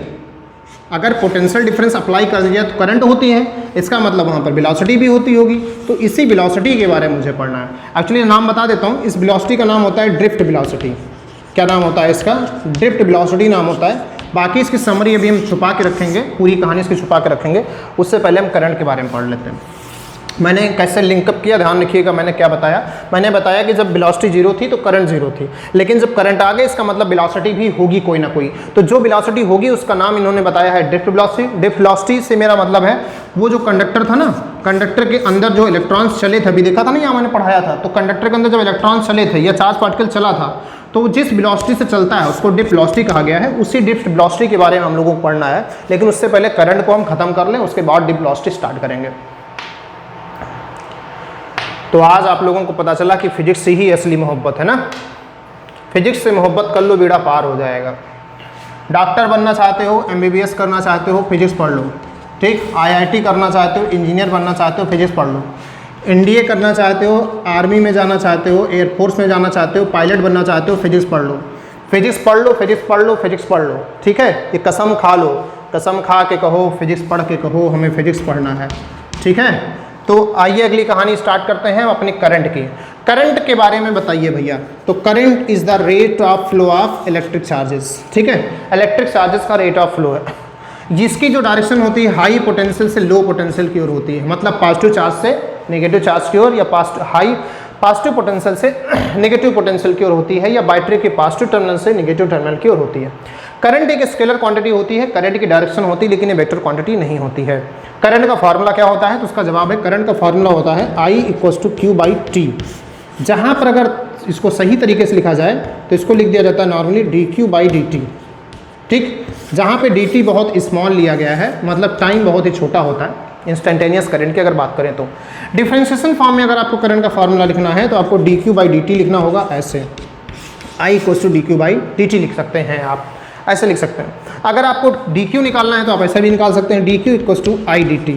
अगर पोटेंशियल डिफरेंस अप्लाई कर दिया तो करंट होती है, इसका मतलब वहाँ पर वेलोसिटी भी होती होगी। तो इसी वेलोसिटी के बारे में मुझे पढ़ना है। एक्चुअली नाम बता देता हूँ, इस वेलोसिटी का नाम होता है ड्रिफ्ट वेलोसिटी। क्या नाम होता है इसका? ड्रिफ्ट वेलोसिटी नाम होता है। बाकी इसकी समरी अभी हम छुपा के रखेंगे, पूरी कहानी इसकी छुपा के रखेंगे। उससे पहले हम करंट के बारे में पढ़ लेते हैं। मैंने कैसे लिंकअप किया ध्यान रखिएगा। मैंने क्या बताया? मैंने बताया कि जब वेलोसिटी 0 थी तो करंट 0 थी, लेकिन जब करंट आ गया इसका मतलब वेलोसिटी भी होगी कोई ना कोई। तो जो वेलोसिटी होगी उसका नाम इन्होंने बताया है ड्रिफ्ट वेलोसिटी। ड्रिफ्ट वेलोसिटी से मेरा मतलब है वो जो कंडक्टर था ना, कंडक्टर के अंदर जो इलेक्ट्रॉन्स चले थे, अभी देखा था ना यहाँ मैंने पढ़ाया था। तो कंडक्टर के अंदर जब इलेक्ट्रॉन्स चले थे या चार्ज पार्टिकल चला था, तो जिस वेलोसिटी से चलता है उसको ड्रिफ्ट वेलोसिटी कहा गया है। उसी ड्रिफ्ट वेलोसिटी के बारे में हम लोगों को पढ़ना है, लेकिन उससे पहले करंट को हम खत्म कर लें, उसके बाद ड्रिफ्ट वेलोसिटी स्टार्ट करेंगे। तो आज आप लोगों को पता चला कि फिजिक्स से ही असली मोहब्बत है ना। फिजिक्स से मोहब्बत कर लो, बेड़ा पार हो जाएगा। डॉक्टर बनना चाहते हो, MBBS करना चाहते हो, फिजिक्स पढ़ लो, ठीक। IIT करना चाहते हो, इंजीनियर बनना चाहते हो, फिजिक्स पढ़ लो। NDA करना चाहते हो, आर्मी में जाना चाहते हो, एयरफोर्स में जाना चाहते हो, पायलट बनना चाहते हो, फिजिक्स पढ़ लो, फिजिक्स पढ़ लो, फिजिक्स पढ़ लो, फिजिक्स पढ़ लो, ठीक है। ये कसम खा लो, कसम खा के कहो, फिजिक्स पढ़ के कहो हमें फिजिक्स पढ़ना है, ठीक है। तो आइए अगली कहानी स्टार्ट करते हैं अपने करंट की। करंट के बारे में बताइए भैया। तो current is the rate of flow of electric charges, ठीक है। इलेक्ट्रिक चार्जेस का रेट ऑफ फ्लो है, जिसकी जो डायरेक्शन होती है हाई पोटेंशियल से लो पोटेंशियल की ओर होती है। मतलब पॉजिटिव चार्ज से नेगेटिव चार्ज की ओर, या पॉजिटिव पोटेंशियल से नेगेटिव पोटेंशियल की ओर होती है, या बैटरी के पॉजिटिव टर्मिनल से नेगेटिव टर्मिनल की ओर होती है। करंट एक स्केलर क्वांटिटी होती है, करंट की डायरेक्शन होती है, लेकिन ये वेक्टर क्वांटिटी नहीं होती है। करंट का फार्मूला क्या होता है? तो उसका जवाब है, करंट का फार्मूला होता है I = Q/T। जहाँ पर अगर इसको सही तरीके से लिखा जाए तो इसको लिख दिया जाता है नॉर्मली dQ/dt, ठीक। जहाँ पे dt बहुत स्मॉल लिया गया है, मतलब टाइम बहुत ही छोटा होता है इंस्टेंटेनियस करंट की अगर बात करें तो। डिफरेंशिएशन फॉर्म में अगर आपको करंट का फार्मूला लिखना है तो आपको dQ/dt लिखना होगा ऐसे, I = dQ/dt लिख सकते हैं आप, ऐसे लिख सकते हैं। अगर आपको dq निकालना है तो आप ऐसे भी निकाल सकते हैं, dq = IDT,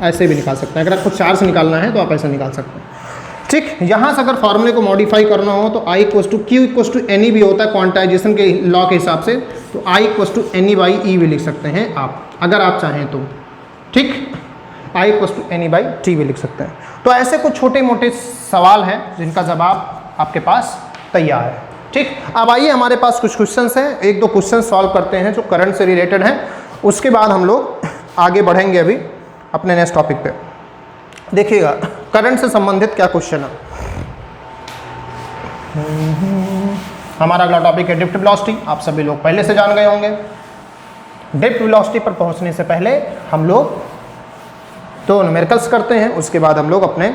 ऐसे भी निकाल सकते हैं। अगर आपको चार्ज निकालना है तो आप ऐसे निकाल सकते हैं, ठीक। यहाँ से अगर फॉर्मूले को मॉडिफाई करना हो तो I = Q = NE भी होता है क्वांटाइजेशन के लॉ के हिसाब से, तो I = NE/E भी लिख सकते हैं आप, अगर आप चाहें तो, ठीक। I = NE/T भी लिख सकते हैं। तो ऐसे कुछ छोटे मोटे सवाल हैं जिनका जवाब आपके पास तैयार है, ठीक। अब आइए हमारे पास कुछ क्वेश्चंस हैं, एक दो क्वेश्चन सॉल्व करते हैं जो करंट से रिलेटेड हैं। उसके बाद हम लोग आगे बढ़ेंगे अभी अपने नेक्स्ट टॉपिक पे। देखिएगा, करंट से संबंधित क्या क्वेश्चन है। हमारा अगला टॉपिक है ड्रिफ्ट वेलोसिटी। आप सभी लोग पहले से जान गए होंगे। ड्रिफ्ट वेलोसिटी पर पहुंचने से पहले हम लोग तो न्यूमेरिकल्स करते हैं, उसके बाद हम लोग अपने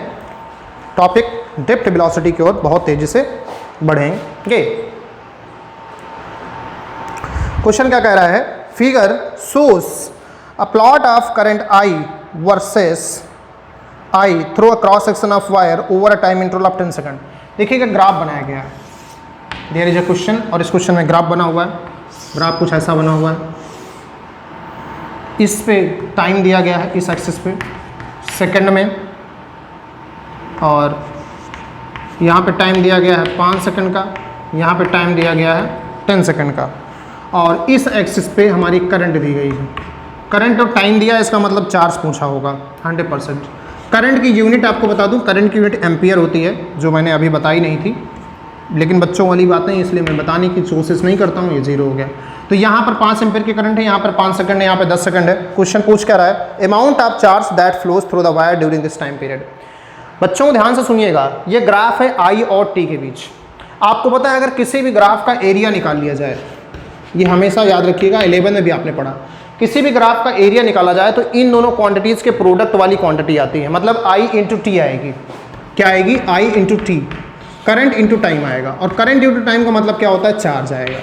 टॉपिक ड्रिफ्ट वेलोसिटी की ओर बहुत तेजी से बढ़ेंगे। क्वेश्चन क्या कह रहा है, figure shows a plot of current I versus I through a cross section of wire over a time interval of 10 second. देखिएगा ग्राफ बनाया गया है, देयर इज अ क्वेश्चन और इस क्वेश्चन में ग्राफ बना हुआ है। ग्राफ कुछ ऐसा बना हुआ है, इस पे टाइम दिया गया है, इस एक्सिस पे सेकंड में, और यहाँ पे टाइम दिया गया है 5 सेकंड का, यहाँ पे टाइम दिया गया है 10 सेकंड का, और इस एक्सिस पे हमारी करंट दी गई है। करंट और टाइम दिया है, इसका मतलब चार्ज पूछा होगा 100%। करंट की यूनिट आपको बता दूं, करंट की यूनिट एम्पियर होती है, जो मैंने अभी बताई नहीं थी, लेकिन बच्चों वाली बातें इसलिए मैं बताने की कोशिश नहीं करता हूँ। ये 0 हो गया। तो यहाँ पर 5 एम्पियर की करंट है, यहाँ पर 5 सेकंड है, यहाँ पर 10 सेकंड है। क्वेश्चन पूछ क्या रहा है, amount of charge that flows through the wire during this time period. बच्चों ध्यान से सुनिएगा, ये ग्राफ है आई और टी के बीच। आपको पता है अगर किसी भी ग्राफ का एरिया निकाल लिया जाए, ये हमेशा याद रखिएगा, 11 में भी आपने पढ़ा, किसी भी ग्राफ का एरिया निकाला जाए तो इन दोनों क्वांटिटीज़ के प्रोडक्ट वाली क्वांटिटी आती है, मतलब I इंटू टी आएगी। क्या आएगी? I into T. Current into time आएगा, और करंट इंटू टाइम का मतलब क्या होता है? चार्ज आएगा।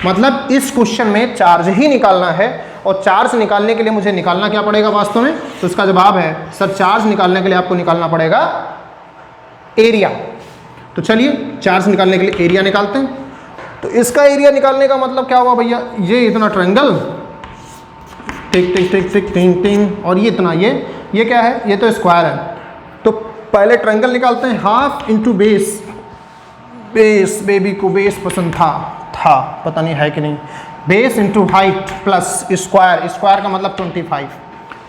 मतलब इस क्वेश्चन में चार्ज ही निकालना है, और चार्ज निकालने के लिए मुझे निकालना क्या पड़ेगा वास्तव में? तो इसका जवाब है सर, चार्ज निकालने के लिए आपको निकालना पड़ेगा एरिया। तो चलिए चार्ज निकालने के लिए एरिया निकालते हैं। तो इसका एरिया निकालने का मतलब क्या हुआ भैया, ये इतना ट्रायंगल, टिक टिक टिक टिक टिंग टिंग, और ये इतना, ये क्या है? ये तो स्क्वायर है। तो पहले ट्रायंगल निकालते हैं, half into base. Base, baby को बेस पसंद था पता नहीं है कि नहीं। Base into height plus square, square का मतलब 25।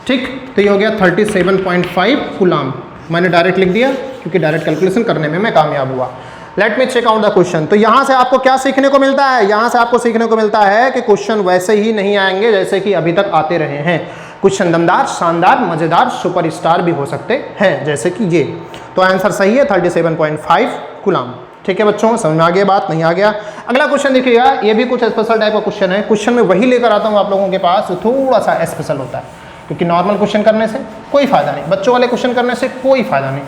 ठीक, तो ये हो गया 37.5 कूलम। मैंने डायरेक्ट लिख दिया क्योंकि डायरेक्ट कैलकुलेशन करने में मैं कामयाब हुआ। Let me check out the question. तो यहाँ से आपको क्या सीखने को मिलता है? यहाँ से आपको सीखने को मिलता है कि क्वेश्चन वैसे ही नहीं आएंगे जैसे कि अभी तक आते रहे हैं। क्वेश्चन दमदार, शानदार, मजेदार, सुपरस्टार भी हो सकते हैं, जैसे कि ये। तो आंसर सही है 37.5 कूलम। ठीक है बच्चों, समझ में आ गया बात? नहीं आ गया? अगला क्वेश्चन देखिएगा, ये भी कुछ स्पेशल टाइप का क्वेश्चन है। क्वेश्चन में वही लेकर आता हूँ आप लोगों के पास, थोड़ा सा स्पेशल होता है, क्योंकि नॉर्मल क्वेश्चन करने से कोई फायदा नहीं, बच्चों वाले क्वेश्चन करने से कोई फायदा नहीं।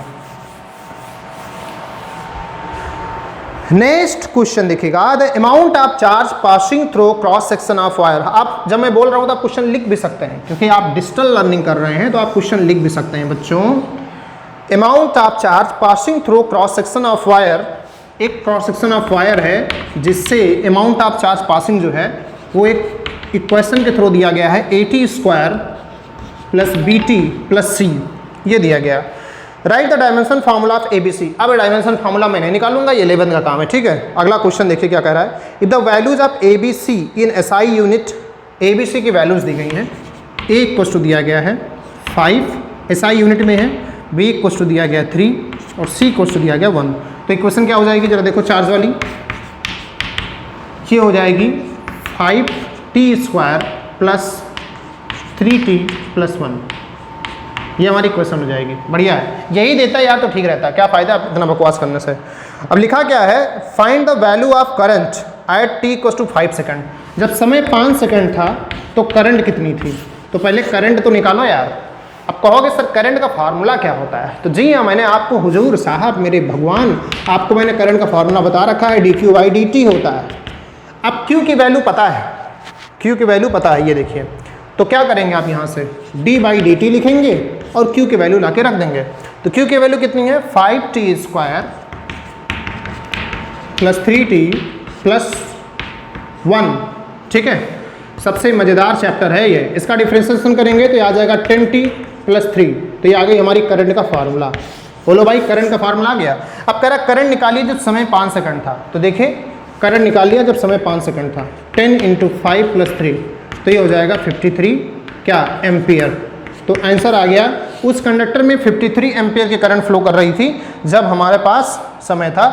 नेक्स्ट क्वेश्चन देखिएगा, the amount of charge passing through cross section of wire. आप जब मैं बोल रहा हूँ तो आप क्वेश्चन लिख भी सकते हैं, क्योंकि आप डिजिटल लर्निंग कर रहे हैं तो आप क्वेश्चन लिख भी सकते हैं बच्चों। Amount of charge passing through cross section of wire, एक क्रॉस सेक्शन ऑफ वायर है जिससे अमाउंट ऑफ चार्ज पासिंग जो है वो एक इक्वेशन के थ्रू दिया गया है, AT square plus BT plus C, ये दिया गया। Right the dimension formula of ABC। अब डायमेंशन फार्मूला मैं नहीं निकालूंगा, ये 11 का काम है। ठीक है, अगला क्वेश्चन देखिए क्या कह रहा है, if the values of ABC in SI unit, ABC की वैल्यूज दी गई हैं। A इक्वल टू दिया गया है 5 SI यूनिट में है, B इक्वल टू दिया गया 3 और C इक्वल टू दिया गया 1। तो इक्वेशन क्या हो जाएगी जरा देखो, चार्ज वाली, ये हो जाएगी 5t square plus 3t plus 1। ये हमारी इक्वेशन हो जाएगी। बढ़िया है, यही देता है यार तो ठीक रहता है, क्या फ़ायदा इतना बकवास करने से। अब लिखा क्या है, find the value of current at t equal to 5 second. जब समय 5 सेकंड था तो करंट कितनी थी? तो पहले करंट तो निकालो यार। अब कहोगे सर करंट का फार्मूला क्या होता है? तो जी हाँ, मैंने आपको, हुजूर साहब, मेरे भगवान, आपको मैंने करंट का फार्मूला बता रखा है, dq/dt होता है। अब q की वैल्यू पता है, q की वैल्यू पता है, ये देखिए। तो क्या करेंगे आप यहाँ से d/dt लिखेंगे और q की वैल्यू ला के रख देंगे। तो q की वैल्यू कितनी है? 5t square plus 3t plus 1। ठीक है, सबसे मज़ेदार चैप्टर है ये। इसका डिफ्रेंशिएशन करेंगे तो आ जाएगा 10t प्लस 3। तो ये आ गई हमारी करंट का फार्मूला। बोलो भाई, करंट का फार्मूला आ गया। अब कह रहा करंट निकालिए जब समय 5 सेकंड था। तो देखिए करंट निकाल लिया जब समय 5 सेकंड था, 10 × 5 + 3, तो ये हो जाएगा 53 क्या एम्पियर। तो आंसर आ गया, उस कंडक्टर में 53 एम्पियर की करंट फ्लो कर रही थी जब हमारे पास समय था।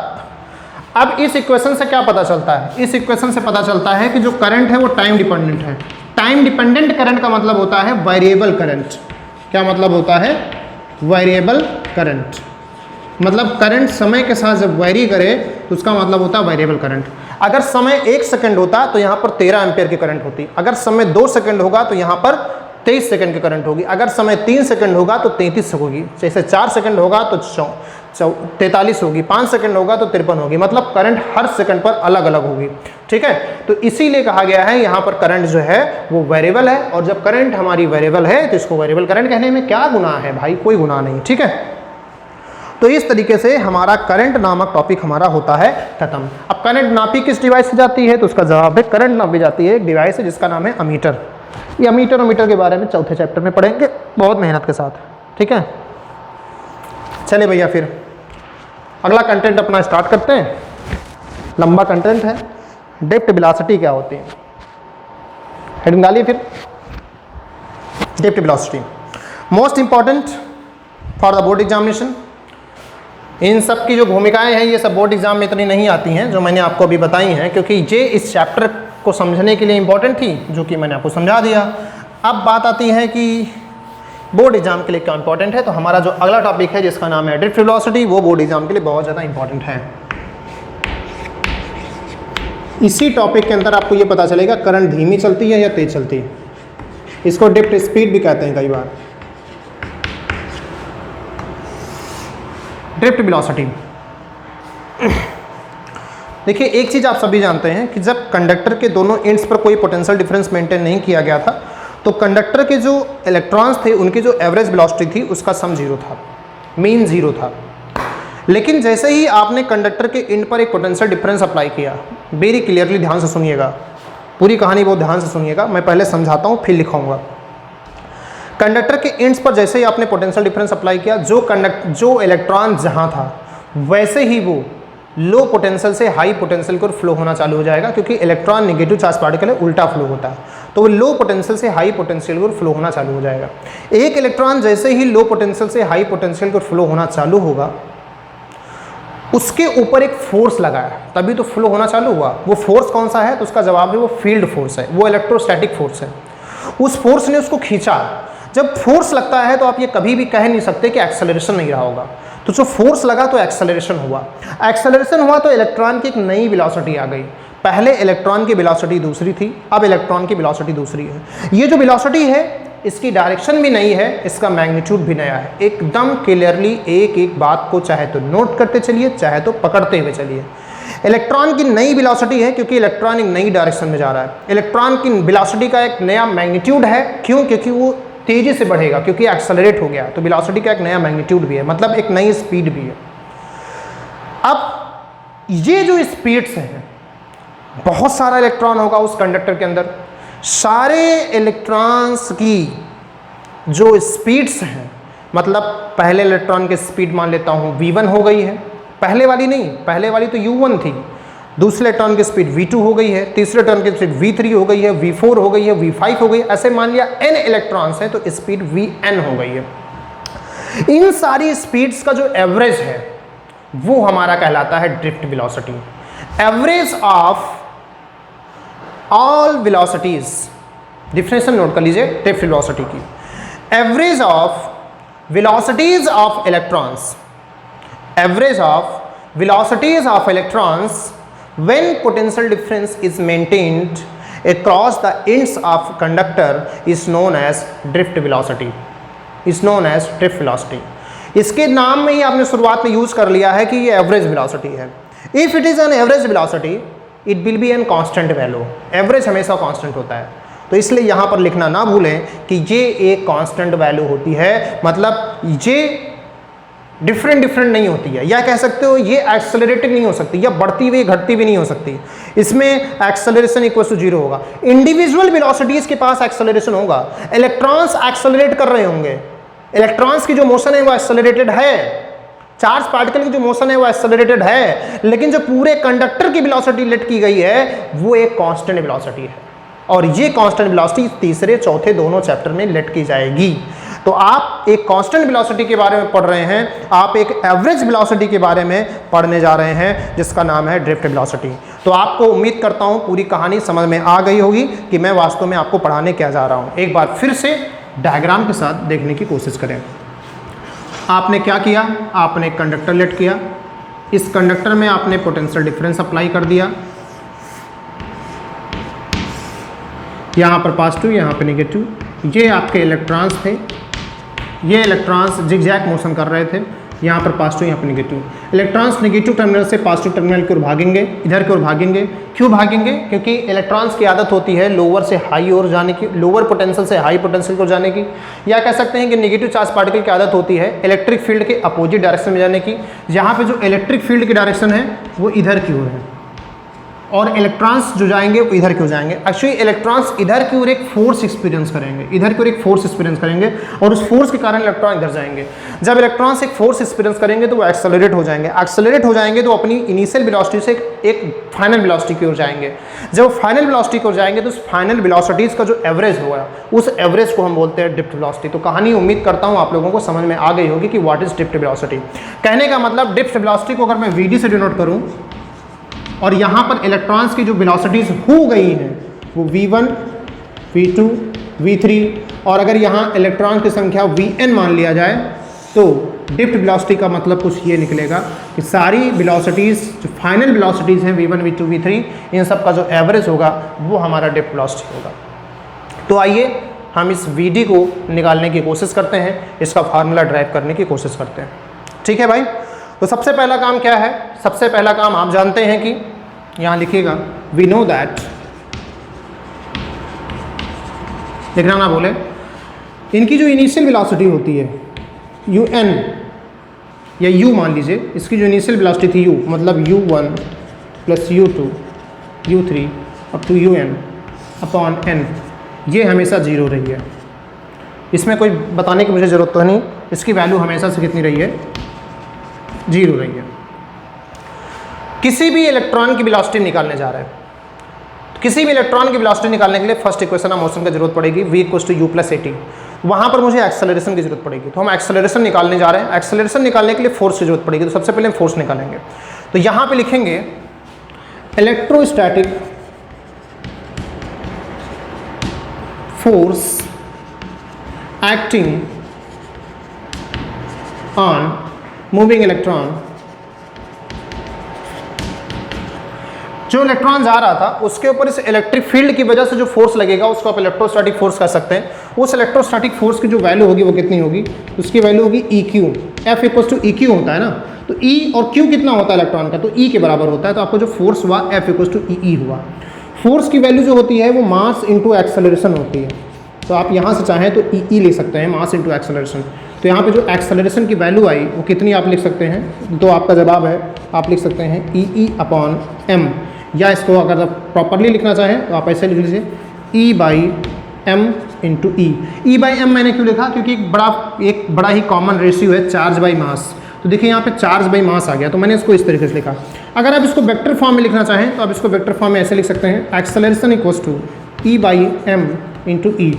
अब इस इक्वेशन से क्या पता चलता है? इस इक्वेशन से पता चलता है कि जो करंट है वो टाइम डिपेंडेंट है। टाइम डिपेंडेंट करंट का मतलब होता है वेरिएबल करंट। क्या मतलब होता है? Variable current. मतलब करंट समय के साथ जब वेरी करे तो उसका मतलब होता है वेरिएबल करंट। अगर समय 1 सेकंड होता तो यहाँ पर 13 एम्पियर की करंट होती, अगर समय 2 सेकंड होगा तो यहाँ पर 23 सेकंड की करंट होगी, अगर समय 3 सेकंड होगा तो 33 होगी, जैसे 4 सेकंड होगा तो 43 होगी, 5 सेकंड होगा तो 53 होगी। मतलब करंट हर सेकंड पर अलग अलग होगी, ठीक है। तो इसीलिए कहा गया है यहाँ पर करंट जो है वो वेरिएबल है, और जब करंट हमारी वेरिएबल है तो इसको वेरिएबल करंट कहने में क्या गुनाह है भाई, कोई गुनाह नहीं, ठीक है। तो इस तरीके से हमारा करंट नामक टॉपिक हमारा होता है खत्म। अब करंट नापी किस डिवाइस से जाती है, तो उसका जवाब है करंट नापी जाती है एक डिवाइस है जिसका नाम है अमीटर। ये अमीटर और मीटर के बारे में चौथे चैप्टर में पढ़ेंगे बहुत मेहनत के साथ, ठीक है। चले भैया फिर अगला कंटेंट अपना स्टार्ट करते हैं। लंबा कंटेंट है, ड्रिफ्ट वेलोसिटी क्या होती है, हेडिंग डालिए फिर। Drift velocity most important for the board examination. इन सब की जो भूमिकाएं हैं ये सब बोर्ड एग्जाम में इतनी नहीं आती हैं जो मैंने आपको अभी बताई हैं, क्योंकि ये इस चैप्टर को समझने के लिए इंपॉर्टेंट थी, जो कि मैंने आपको समझा दिया। अब बात आती है कि बोर्ड एग्जाम के लिए क्या इंपॉर्टेंट है। तो हमारा जो अगला टॉपिक है जिसका नाम है ड्रिफ्ट वेलोसिटी, वो बोर्ड एग्जाम के लिए बहुत ज़्यादा इंपॉर्टेंट है। इसी टॉपिक के अंदर आपको ये पता चलेगा करंट धीमी चलती है या तेज चलती है। इसको ड्रिफ्ट स्पीड भी कहते हैं कई बार। ड्रिफ्ट वेलोसिटी, देखिए एक चीज़ आप सभी जानते हैं कि जब कंडक्टर के दोनों एंड्स पर कोई पोटेंशियल डिफरेंस मेंटेन नहीं किया गया था तो कंडक्टर के जो इलेक्ट्रॉन्स थे उनकी जो एवरेज वेलोसिटी थी उसका सम 0 था, मीन 0 था। लेकिन जैसे ही आपने कंडक्टर के एंड पर एक पोटेंशियल डिफरेंस अप्लाई किया, वेरी क्लियरली ध्यान से सुनिएगा, पूरी कहानी बहुत ध्यान से सुनिएगा, मैं पहले समझाता हूँ फिर लिखाऊंगा। कंडक्टर के एंड्स पर जैसे ही आपने पोटेंशियल डिफरेंस अप्लाई किया, जो इलेक्ट्रॉन जहाँ था वैसे ही वो लो पोटेंशियल से हाई पोटेंशियल को फ्लो होना चालू हो जाएगा, क्योंकि इलेक्ट्रॉन नेगेटिव चार्ज पार्टिकल है, उल्टा फ्लो होता है। तो वो लो पोटेंशियल से हाई पोटेंशियल को फ्लो होना चालू हो जाएगा। एक इलेक्ट्रॉन जैसे ही लो पोटेंशियल से हाई पोटेंशियल को फ्लो होना चालू होगा, उसके ऊपर एक फोर्स लगा है, तभी तो फ्लो होना चालू हुआ। वो फोर्स कौन सा है, तो उसका जवाब है वो फील्ड फोर्स है, वो इलेक्ट्रोस्टैटिक फोर्स है। उस फोर्स ने उसको खींचा। जब फोर्स लगता है तो आप ये कभी भी कह नहीं सकते कि एक्सेलरेशन नहीं रहा होगा। तो जो फोर्स लगा तो एक्सेलरेशन हुआ। एक्सेलरेशन हुआ तो इलेक्ट्रॉन की एक नई वेलोसिटी आ गई। पहले इलेक्ट्रॉन की वेलोसिटी दूसरी थी, अब इलेक्ट्रॉन की वेलोसिटी दूसरी है। ये जो वेलोसिटी है इसकी डायरेक्शन भी नई है, इसका मैग्नीट्यूड भी नया है। एकदम क्लियरली एक एक बात को चाहे तो नोट करते चलिए, चाहे तो पकड़ते हुए चलिए। इलेक्ट्रॉन की नई वेलोसिटी है क्योंकि इलेक्ट्रॉन एक नई डायरेक्शन में जा रहा है। इलेक्ट्रॉन की वेलोसिटी का एक नया मैग्नीट्यूड है, क्यों? क्योंकि वो तेजी से बढ़ेगा, क्योंकि एक्सेलरेट हो गया। तो वेलोसिटी का एक नया मैग्नीट्यूड भी है, मतलब एक नई स्पीड भी है। अब ये जो स्पीड्स हैं, बहुत सारा इलेक्ट्रॉन होगा उस कंडक्टर के अंदर, सारे इलेक्ट्रॉन्स की जो स्पीड्स हैं, मतलब पहले इलेक्ट्रॉन की स्पीड मान लेता हूँ v1 हो गई है, पहले वाली नहीं, पहले वाली तो u1 थी। दूसरे इलेक्ट्रॉन की स्पीड v2 हो गई है, तीसरे इलेक्ट्रॉन की स्पीड v3 हो गई है, v4 हो गई है, v5 हो गई। ऐसे मान लिया n इलेक्ट्रॉन्स हैं तो स्पीड vn हो गई है। इन सारी स्पीड्स का जो एवरेज है वो हमारा कहलाता है drift velocity. Average of all velocities, definition note कर लीजिए ड्रिफ्ट वेलोसिटी की। Average of velocities of electrons, average of velocities of electrons when potential difference is maintained across the ends of conductor is known as drift velocity, is known as drift velocity। इसके नाम में ही आपने शुरुआत में use कर लिया है कि ये एवरेज वेलोसिटी है। If it is an average velocity it will be an constant value. Average हमेशा कांस्टेंट होता है, तो इसलिए यहाँ पर लिखना ना भूलें कि ये एक कांस्टेंट वैल्यू होती है, मतलब ये डिफरेंट नहीं होती है, या कह सकते हो ये एक्सेलरेटिंग नहीं हो सकती, या बढ़ती हुई घटती भी नहीं हो सकती। इसमें एक्सेलरेशन इक्वल टू 0 होगा। इंडिविजुअल वेलोसिटीज के पास एक्सेलरेशन होगा। इलेक्ट्रॉन्स एक्सेलरेट कर रहे होंगे, इलेक्ट्रॉन्स की जो मोशन है वो एक्सेलरेटेड है, चार्ज पार्टिकल की जो मोशन है वो एक्सेलरेटेड है, लेकिन जो पूरे कंडक्टर की वेलोसिटी लेट की गई है वो एक कांस्टेंट वेलोसिटी है, और ये कांस्टेंट वेलोसिटी तीसरे चौथे दोनों चैप्टर में लेट की जाएगी। तो आप एक कांस्टेंट वेलोसिटी के बारे में पढ़ रहे हैं, आप एक एवरेज वेलोसिटी के बारे में पढ़ने जा रहे हैं जिसका नाम है ड्रिफ्ट वेलोसिटी। तो आपको उम्मीद करता हूं पूरी कहानी समझ में आ गई होगी कि मैं वास्तव में आपको पढ़ाने क्या जा रहा हूं। एक बार फिर से डायग्राम के साथ देखने की कोशिश करें। आपने क्या किया, आपने कंडक्टर लेट किया, इस कंडक्टर में आपने पोटेंशियल डिफरेंस अप्लाई कर दिया, यहाँ पर पॉजिटिव यहाँ पर नेगेटिव। ये आपके इलेक्ट्रॉन्स थे, ये इलेक्ट्रॉन्स जिगजैग मोशन कर रहे थे, यहाँ पर पॉजिटिव यहाँ पर नेगेटिव। इलेक्ट्रॉन्स नेगेटिव टर्मिनल से पॉजिटिव टर्मिनल की ओर भागेंगे, इधर की ओर भागेंगे। क्यों भागेंगे? क्योंकि इलेक्ट्रॉन्स की आदत होती है लोअर से हाई ओर जाने की, लोअर पोटेंशियल से हाई पोटेंशियल की ओर जाने की, या कह सकते हैं कि नेगेटिव चार्ज पार्टिकल की आदत होती है इलेक्ट्रिक फील्ड के अपोजिट डायरेक्शन में जाने की। जहाँ पे जो इलेक्ट्रिक फील्ड की डायरेक्शन है वो इधर की ओर है और इलेक्ट्रॉन्स जो जाएंगे वो इधर की ओर जाएंगे। एक्चुअली इलेक्ट्रॉन्स इधर की ओर एक फोर्स एक्सपीरियंस करेंगे, इधर की ओर एक फोर्स एक्सपीरियंस करेंगे और उस फोर्स के कारण इलेक्ट्रॉन इधर जाएंगे। जब इलेक्ट्रॉन्स एक फोर्स एक्सपीरियंस करेंगे तो वो एक्सेलरेट हो जाएंगे, एक्सेलरेट हो जाएंगे तो अपनी इनिशियल वेलोसिटी से एक फाइनल वेलोसिटी की ओर जाएंगे। जब फाइनल वेलोसिटी की ओर जाएंगे तो उस फाइनल वेलोसिटीज का जो एवरेज होगा उस एवरेज को हम बोलते हैं ड्रिफ्ट वेलोसिटी। तो कहानी उम्मीद करता हूँ आप लोगों को समझ में आ गई होगी कि व्हाट इज ड्रिफ्ट वेलोसिटी। कहने का मतलब ड्रिफ्ट वेलोसिटी को अगर मैं वीडी से डिनोट करूँ और यहाँ पर इलेक्ट्रॉन्स की जो वेलोसिटीज हो गई हैं वो v1, v2, v3 और अगर यहाँ इलेक्ट्रॉन की संख्या vn मान लिया जाए तो ड्रिफ्ट वेलोसिटी का मतलब कुछ ये निकलेगा कि सारी वेलोसिटीज़ जो फाइनल वेलोसिटीज़ हैं v1, v2, v3 इन सब का जो एवरेज होगा वो हमारा ड्रिफ्ट वेलोसिटी होगा। तो आइए हम इस vd को निकालने की कोशिश करते हैं, इसका फार्मूला ड्राइव करने की कोशिश करते हैं। ठीक है भाई, तो सबसे पहला काम क्या है? सबसे पहला काम आप जानते हैं कि यहाँ लिखिएगा वी नो दैट, लिखना ना बोले, इनकी जो इनिशियल वेलोसिटी होती है un या u मान लीजिए, इसकी जो इनिशियल वेलोसिटी थी u मतलब u1 plus u2 u3 up to un upon n, ये हमेशा जीरो रही है। इसमें कोई बताने की मुझे ज़रूरत तो नहीं, इसकी वैल्यू हमेशा से कितनी रही है? जीरो रही है। किसी भी इलेक्ट्रॉन की वेलोसिटी निकालने जा रहे हैं, किसी भी इलेक्ट्रॉन की वेलोसिटी निकालने के लिए फर्स्ट इक्वेशन ऑफ मोशन की जरूरत पड़ेगी v equals to u plus at। वहाँ पर मुझे एक्सेलरेशन की जरूरत पड़ेगी, तो हम एक्सेलरेशन निकालने जा रहे हैं। एक्सेलरेशन निकालने के लिए फोर्स की जरूरत पड़ेगी, तो सबसे पहले हम फोर्स निकालेंगे। तो यहाँ पे लिखेंगे electrostatic force acting on moving electron. जो इलेक्ट्रॉन जा रहा था उसके ऊपर इस इलेक्ट्रिक फील्ड की वजह से जो फोर्स लगेगा उसको आप इलेक्ट्रोस्टैटिक फोर्स कह सकते हैं। उस इलेक्ट्रोस्टैटिक फोर्स की जो वैल्यू होगी वो कितनी होगी? उसकी वैल्यू होगी EQ। F equals to EQ होता है ना, तो E और Q कितना होता है इलेक्ट्रॉन का? तो E के बराबर होता है। तो आपको जो फोर्स हुआ F इक्वल्स टू EE हुआ। फोर्स की वैल्यू जो होती है वो मास इंटू एक्सेलरेशन होती है, तो आप यहाँ से चाहें तो EE ले सकते हैं, मास इंटू एक्सेलरेशन। तो यहाँ पे जो एक्सेलरेशन की वैल्यू आई वो कितनी आप लिख सकते हैं? तो आपका जवाब है, आप लिख सकते हैं EE अपॉन m, या इसको अगर आप प्रॉपरली लिखना चाहें तो आप ऐसे लिख लीजिए E by m into E. E by m मैंने क्यों लिखा? क्योंकि एक बड़ा ही कॉमन रेशियो है चार्ज बाई मास। तो देखिए यहाँ पे चार्ज बाई मास आ गया, तो मैंने इसको इस तरीके से लिखा। अगर आप इसको वेक्टर फॉर्म में लिखना चाहें तो आप इसको वेक्टर फॉर्म में ऐसे लिख सकते हैं, acceleration equals to E by m into E.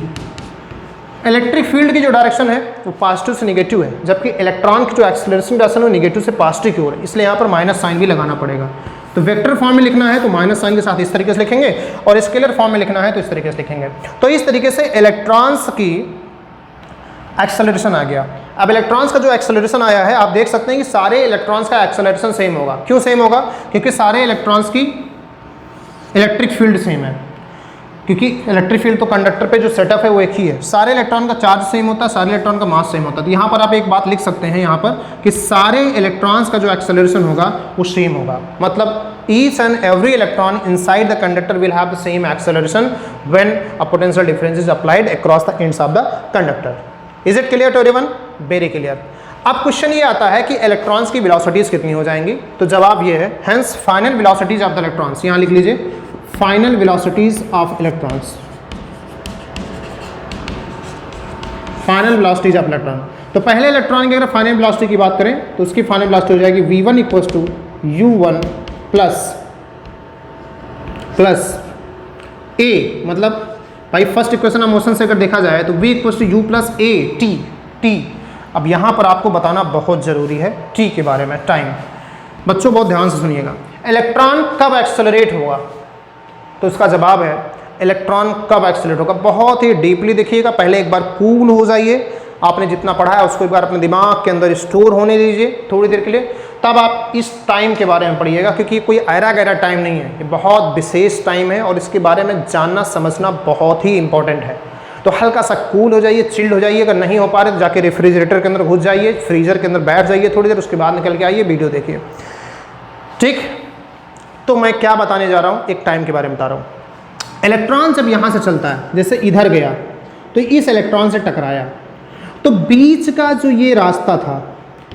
Electric field की जो डायरेक्शन है वो पॉजिटिव से नेगेटिव है, जबकि इलेक्ट्रॉन की जो एक्सेलरेशन डायरेक्शन है वो नेगेटिव से पॉजिटिव की ओर है, इसलिए यहाँ पर माइनस साइन भी लगाना पड़ेगा। तो वेक्टर फॉर्म में लिखना है तो माइनस साइन के साथ इस तरीके से लिखेंगे, और स्केलर फॉर्म में लिखना है तो इस तरीके से लिखेंगे। तो इस तरीके से इलेक्ट्रॉन्स की एक्सेलरेशन आ गया। अब इलेक्ट्रॉन्स का जो एक्सेलरेशन आया है आप देख सकते हैं कि सारे इलेक्ट्रॉन्स का एक्सेलरेशन सेम होगा। क्यों सेम होगा? क्योंकि सारे इलेक्ट्रॉन्स की इलेक्ट्रिक फील्ड सेम है, क्योंकि इलेक्ट्रिक फील्ड तो कंडक्टर पे जो सेटअप है वो एक ही है। सारे इलेक्ट्रॉन का चार्ज सेम होता है, सारे इलेक्ट्रॉन का मास सेम होता है। तो यहाँ पर आप एक बात लिख सकते हैं यहाँ पर कि सारे इलेक्ट्रॉन्स का जो एक्सेलरेशन होगा वो सेम होगा। मतलब each and every electron inside the conductor will have the same acceleration when a potential difference is applied across the ends of the conductor. Is it clear to everyone? Very clear. अब question ये आता है कि electrons की velocities कितनी हो जाएंगी? तो जवाब ये है, hence final velocities of the electrons. यहाँ लिख लीजिए final velocities of electrons, final velocities of electron. तो पहले इलेक्ट्रॉन की अगर फाइनल वेलोसिटी की बात करें तो उसकी फाइनल वेलोसिटी हो जाएगी v1 equals to u1 plus a। मतलब भाई फर्स्ट इक्वेशन ऑफ मोशन से अगर देखा जाए तो v equals to u plus a t। अब यहाँ पर आपको बताना बहुत ज़रूरी है t के बारे में, टाइम। बच्चों बहुत ध्यान से सुनिएगा, इलेक्ट्रॉन कब एक्सेलरेट होगा? तो इसका जवाब है इलेक्ट्रॉन कब एक्सेलरेट होगा। बहुत ही डीपली देखिएगा, पहले एक बार कूल हो जाइए, आपने जितना पढ़ा है उसको एक बार अपने दिमाग के अंदर स्टोर होने दीजिए थोड़ी देर के लिए, तब आप इस टाइम के बारे में पढ़िएगा, क्योंकि ये कोई ऐरा गैरा टाइम नहीं है, ये बहुत विशेष टाइम है और इसके बारे में जानना समझना बहुत ही इंपॉर्टेंट है। तो हल्का सा कूल हो जाइए, चिल्ड हो जाइए, अगर नहीं हो पा रहे तो जाके रेफ्रिजरेटर के अंदर घुस जाइए, फ्रीजर के अंदर बैठ जाइए थोड़ी देर, उसके बाद निकल के आइए, वीडियो देखिए, ठीक। तो मैं क्या बताने जा रहा हूँ, एक टाइम के बारे में बता रहा हूँ। इलेक्ट्रॉन जब यहाँ से चलता है, जैसे इधर गया तो इस इलेक्ट्रॉन से टकराया, तो बीच का जो ये रास्ता था,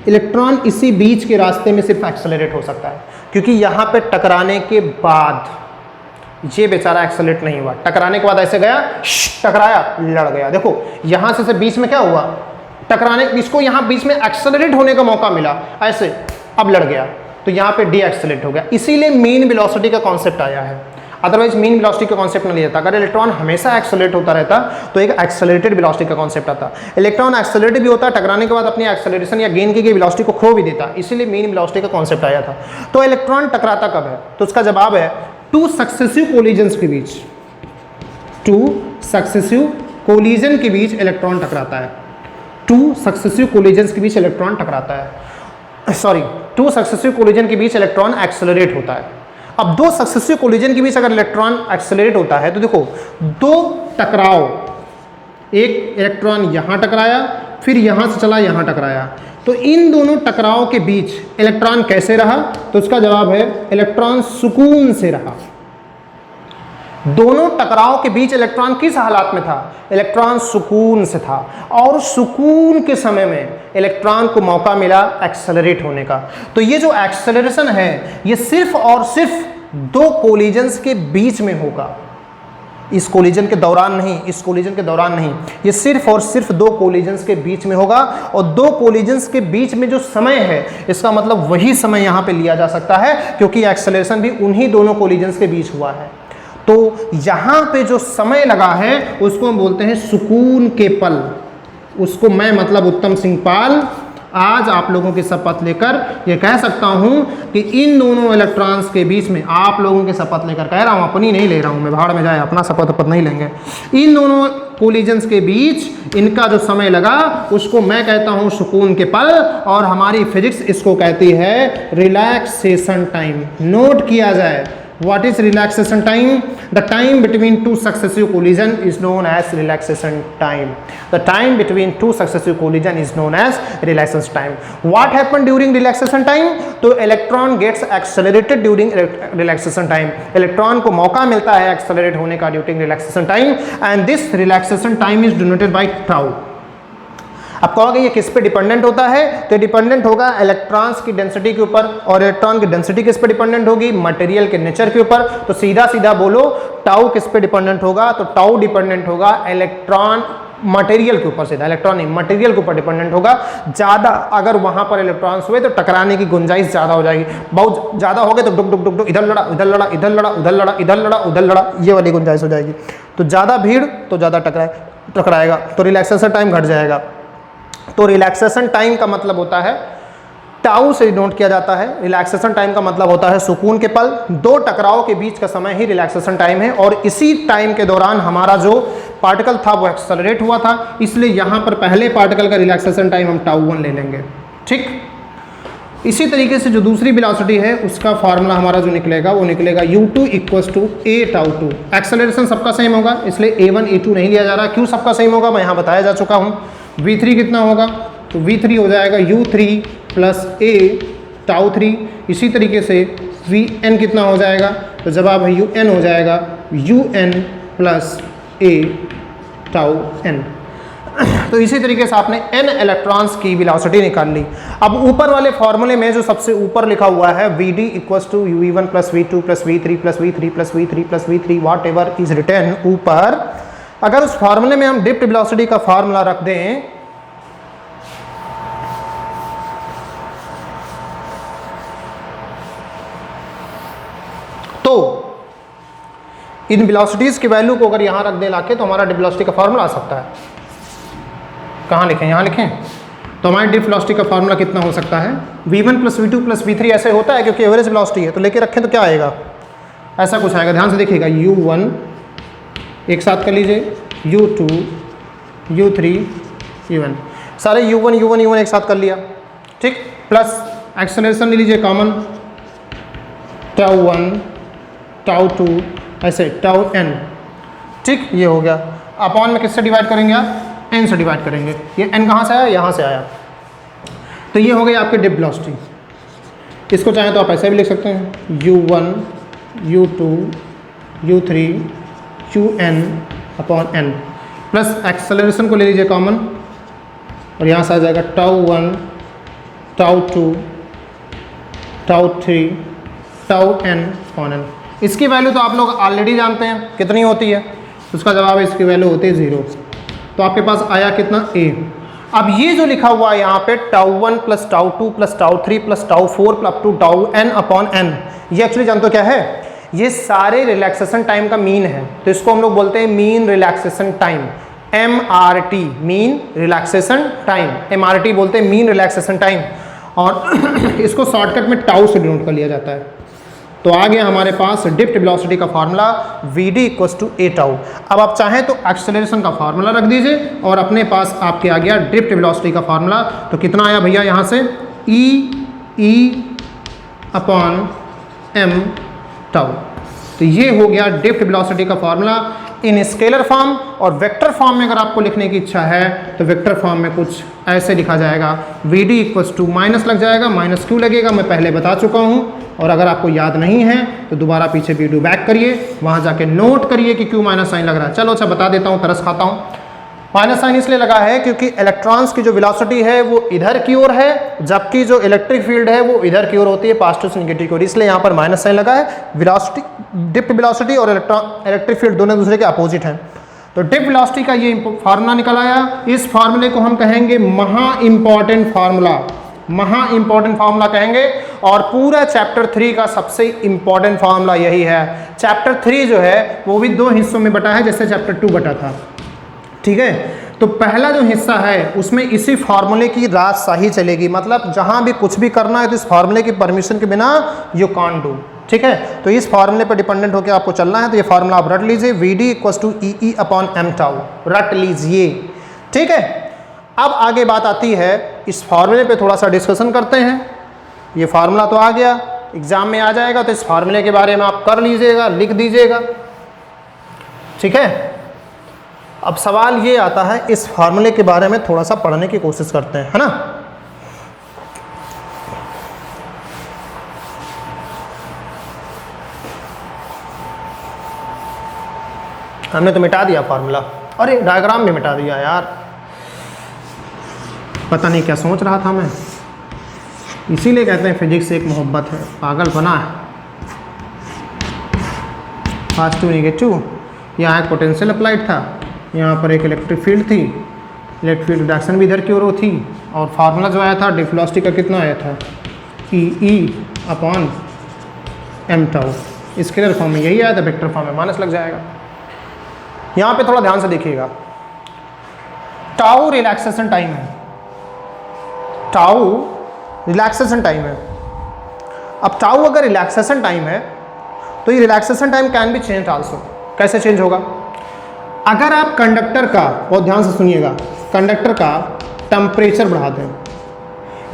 इलेक्ट्रॉन इसी बीच के रास्ते में सिर्फ एक्सेलरेट हो सकता है, क्योंकि यहाँ पे टकराने के बाद ये बेचारा एक्सेलरेट नहीं हुआ, टकराने के बाद ऐसे गया, टकराया, लड़ गया। देखो यहाँ से बीच में क्या हुआ, टकराने, इसको यहाँ बीच में एक्सेलरेट होने का मौका मिला, ऐसे अब लड़ गया, तो यहाँ पे डी एक्सेलरेट हो गया। इसीलिए मीन वेलोसिटी का कॉन्सेप्ट आया है, अदरवाइज मीन वेलोसिटी का कॉन्सेप्ट नहीं आता। अगर इलेक्ट्रॉन हमेशा एक्सेलरेट होता रहता तो एक एक्सेलरेटेड वेलोसिटी का कॉन्सेप्ट आता। इलेक्ट्रॉन एक्सेलरेट भी होता, टकराने के बाद अपनी एक्सेलरेशन या गेन की गई वेलोसिटी को खो भी देता, इसीलिए मीन वेलोसिटी का कॉन्सेप्ट आया था। तो इलेक्ट्रॉन टकराता कब है, तो उसका जवाब है टू सक्सेसिव कोलिजन्स के बीच, टू सक्सेसिव कोलिजन के बीच इलेक्ट्रॉन टकराता है, टू सक्सेसिव कोलिजन्स के बीच इलेक्ट्रॉन टकराता है, सॉरी, टू सक्सेसिव कोलिजन के बीच इलेक्ट्रॉन एक्सेलरेट होता है। अब दो सक्सेसिव कोलिजन के बीच अगर इलेक्ट्रॉन एक्सेलरेट होता है तो देखो दो टकराव, एक इलेक्ट्रॉन यहाँ टकराया, फिर यहाँ से चला यहाँ टकराया, तो इन दोनों टकराव के बीच इलेक्ट्रॉन कैसे रहा, तो उसका जवाब है इलेक्ट्रॉन सुकून से रहा। दोनों टकराव के बीच इलेक्ट्रॉन किस हालात में था, इलेक्ट्रॉन सुकून से था, और सुकून के समय में इलेक्ट्रॉन को मौका मिला एक्सेलरेट होने का। तो ये जो एक्सेलरेशन है ये सिर्फ और सिर्फ दो कोलिजन्स के बीच में होगा, इस कोलिजन के दौरान नहीं, इस कोलिजन के दौरान नहीं, ये सिर्फ और सिर्फ दो कोलिजन्स के बीच में होगा। और दो कोलिजन्स के बीच में जो समय है, इसका मतलब वही समय यहाँ पे लिया जा सकता है, क्योंकि एक्सेलरेशन भी उन्हीं दोनों कोलिजन्स के बीच हुआ है। तो यहाँ पे जो समय लगा है उसको हम बोलते हैं सुकून के पल। उसको मैं मतलब उत्तम सिंह पाल आज आप लोगों की शपथ लेकर ये कह सकता हूँ कि इन दोनों इलेक्ट्रॉन्स के बीच में, आप लोगों की शपथ लेकर कह रहा हूँ, अपनी नहीं ले रहा हूँ मैं, भाड़ में जाए, अपना शपथ नहीं लेंगे, इन दोनों कोलिजन्स के बीच इनका जो समय लगा उसको मैं कहता हूँ सुकून के पल, और हमारी फिजिक्स इसको कहती है रिलैक्सेशन टाइम। नोट किया जाए, what is relaxation time? The time between two successive collision is known as relaxation time. The time between two successive collision is known as relaxation time. What happened during relaxation time? तो electron gets accelerated during relaxation time. Electron को मौका मिलता है accelerate होने का during relaxation time, and this relaxation time is denoted by tau. अब कहोगे ये किस पे डिपेंडेंट होता है, तो डिपेंडेंट होगा इलेक्ट्रॉन्स की डेंसिटी के ऊपर, और इलेक्ट्रॉन की डेंसिटी किस पे डिपेंडेंट होगी, मटेरियल के नेचर के ऊपर। तो सीधा सीधा बोलो टाउ किस पे डिपेंडेंट होगा, तो टाउ डिपेंडेंट होगा इलेक्ट्रॉन मटेरियल के ऊपर, सीधा इलेक्ट्रॉन नहीं मटेरियल के ऊपर डिपेंडेंट होगा। ज़्यादा अगर वहाँ पर इलेक्ट्रॉन्स हुए तो टकराने की गुंजाइश ज़्यादा हो जाएगी, बहुत ज़्यादा हो गए तो डुक डुक डुक डुक इधर लड़ा उधर लड़ा इधर लड़ा उधर लड़ा इधर लड़ा उधर लड़ा, ये वाली गुंजाइश हो जाएगी। तो ज़्यादा भीड़ तो ज़्यादा टकराएगा, तो रिलैक्सेशन टाइम घट जाएगा। तो रिलैक्सेशन टाइम का मतलब होता है, टाउ से नोट किया जाता है, रिलैक्सेशन टाइम का मतलब होता है सुकून के पल। दो टकराव के बीच का समय ही रिलैक्सेशन टाइम है, और इसी टाइम के दौरान हमारा जो पार्टिकल था वो एक्सेलरेट हुआ था, इसलिए यहाँ पर पहले पार्टिकल का रिलैक्सेशन टाइम हम टाउ 1 ले लेंगे, ठीक। इसी तरीके से जो दूसरी वेलोसिटी है उसका फार्मूला हमारा जो निकलेगा वो निकलेगा u2 = a टाउ 2। एक्सेलरेशन सबका सेम होगा, इसलिए a1 a2 नहीं लिया जा रहा। क्यों सबका सेम होगा मैं यहाँ बताया जा चुका हूँ। v3 कितना होगा, तो v3 हो जाएगा u3 + a टाउ 3। इसी तरीके से vn कितना हो जाएगा, तो जवाब है un हो जाएगा un + a टाउ n। तो इसी तरीके से आपने n इलेक्ट्रॉन्स की वेलोसिटी निकाल ली। अब ऊपर वाले फॉर्मूले में जो सबसे ऊपर लिखा हुआ है Vd = uv1 + v2 + v3 + v3 + v3 + v3 whatever is written ऊपर, अगर उस फार्मूले में हम ड्रिफ्ट वेलोसिटी का फार्मूला रख दें तो इन वेलोसिटीज की वैल्यू को अगर यहां रख दें लाके, तो हमारा ड्रिफ्ट वेलोसिटी का फार्मूला आ सकता है। कहाँ लिखें, यहाँ लिखें, तो हमारी ड्रिफ्ट वेलोसिटी का फार्मूला कितना हो सकता है, v1 + v2 + v3 ऐसे होता है क्योंकि एवरेज वेलोसिटी है, तो लेके रखें तो क्या आएगा, ऐसा कुछ आएगा। ध्यान से देखिएगा, u1 एक साथ कर लीजिए, u2 u3 u1। सारे u1 एक साथ कर लिया, ठीक, प्लस एक्सेलरेशन ले लीजिए कॉमन, τ1 τ2 ऐसे τn, ठीक, ये हो गया। अपॉन में किससे डिवाइड करेंगे आप, n से डिवाइड करेंगे। ये n कहाँ से आया, यहाँ से आया, तो ये हो गई आपकी डिप वेलोसिटी। इसको चाहें तो आप ऐसे भी लिख सकते हैं u1 u2 u3 un upon n, plus acceleration को ले लीजिए कॉमन और यहाँ से आ जाएगा τ1 τ2 τ3 τn अपॉन n। इसकी वैल्यू तो आप लोग ऑलरेडी जानते हैं कितनी होती है, उसका जवाब है इसकी वैल्यू होती है 0। तो आपके पास आया कितना, a। अब ये जो लिखा हुआ है यहाँ पे τ1 plus τ2 plus τ3 plus τ4 plus to τn upon n, ये एक्चुअली जानते हो क्या है, ये सारे रिलैक्सेशन टाइम का मीन है। तो इसको हम लोग बोलते हैं mean relaxation time, MRT, mean relaxation time, MRT बोलते हैं मीन रिलैक्सेशन टाइम, और इसको शॉर्टकट में टाउ से डिनोट कर लिया जाता है। तो आ गया हमारे पास ड्रिफ्ट वेलोसिटी का फार्मूला Vd = a टाउ। अब आप चाहें तो एक्सेलरेशन का फार्मूला रख दीजिए और अपने पास आपके आ गया ड्रिफ्ट वेलोसिटी का फार्मूला। तो कितना आया भैया यहाँ से, E अपॉन m टाउ। तो ये हो गया ड्रिफ्ट वेलोसिटी का फार्मूला इन स्केलर फॉर्म। और वेक्टर फॉर्म में अगर आपको लिखने की इच्छा है तो वेक्टर फॉर्म में कुछ ऐसे लिखा जाएगा, Vd = माइनस लग जाएगा, माइनस क्यों लगेगा मैं पहले बता चुका हूँ, और अगर आपको याद नहीं है तो दोबारा पीछे वीडियो बैक करिए, वहाँ जाके नोट करिए कि क्यों माइनस साइन लग रहा है। चलो अच्छा बता देता हूँ, तरस खाता हूँ। माइनस साइन इसलिए लगा है क्योंकि इलेक्ट्रॉन्स की जो वेलोसिटी है वो इधर की ओर है, जबकि जो इलेक्ट्रिक फील्ड है वो इधर की ओर होती है, पॉजिटिव से नेगेटिव की ओर, इसलिए यहाँ पर माइनस साइन लगा है। वेलोसिटी, ड्रिफ्ट वेलोसिटी और इलेक्ट्रिक फील्ड दोनों दूसरे के अपोजिट हैं। तो ड्रिफ्ट वेलोसिटी का ये फार्मूला निकल आया। इस फार्मूले को हम कहेंगे महा इंपॉर्टेंट फार्मूला, महा इंपॉर्टेंट फार्मूला कहेंगे। और पूरा चैप्टर 3 का सबसे इंपॉर्टेंट फार्मूला यही है। चैप्टर 3 जो है वो भी 2 हिस्सों में बटा है, जैसे चैप्टर 2 बटा था, ठीक है। तो पहला जो हिस्सा है उसमें इसी फार्मूले की राज शाही चलेगी, मतलब जहां भी कुछ भी करना है तो इस फार्मूले की परमिशन के बिना यू कांट डू, ठीक है। तो इस फार्मूले पर डिपेंडेंट होकर आपको चलना है। तो ये फार्मूला आप रट लीजिए, Vd = E upon m tau, रट लीजिए, ठीक है। अब आगे बात आती है, इस फार्मूले पे थोड़ा सा डिस्कशन करते हैं। ये फार्मूला तो आ गया, एग्जाम में आ जाएगा, तो इस फार्मूले के बारे में आप कर लीजिएगा, लिख दीजिएगा, ठीक है। अब सवाल ये आता है, इस फार्मूले के बारे में थोड़ा सा पढ़ने की कोशिश करते हैं, है ना। हमने तो मिटा दिया फार्मूला, अरे डायग्राम भी मिटा दिया यार, पता नहीं क्या सोच रहा था मैं। इसीलिए कहते हैं फिजिक्स एक मोहब्बत है, पागल बना है। पॉजिटिव नेगेटिव, यहाँ एक पोटेंशियल अप्लाइड था, यहाँ पर एक इलेक्ट्रिक फील्ड थी, इलेक्ट्रिक फील्ड डायरेक्शन भी इधर की ओर थी, और फार्मूला जो आया था ड्रिफ्ट वेलोसिटी का कितना आया था, E upon m tau. Scalar form में यही आया था, वेक्टर फॉर्म में माइनस लग जाएगा। यहाँ पे थोड़ा ध्यान से देखिएगा, टाउ रिलैक्सेशन टाइम है, टाउ रिलैक्सेशन टाइम है। अब टाउ अगर रिलैक्सेशन टाइम है तो ये relaxation time can be change also. कैसे चेंज होगा, अगर आप कंडक्टर का, बहुत ध्यान से सुनिएगा, कंडक्टर का टेम्परेचर बढ़ा दें,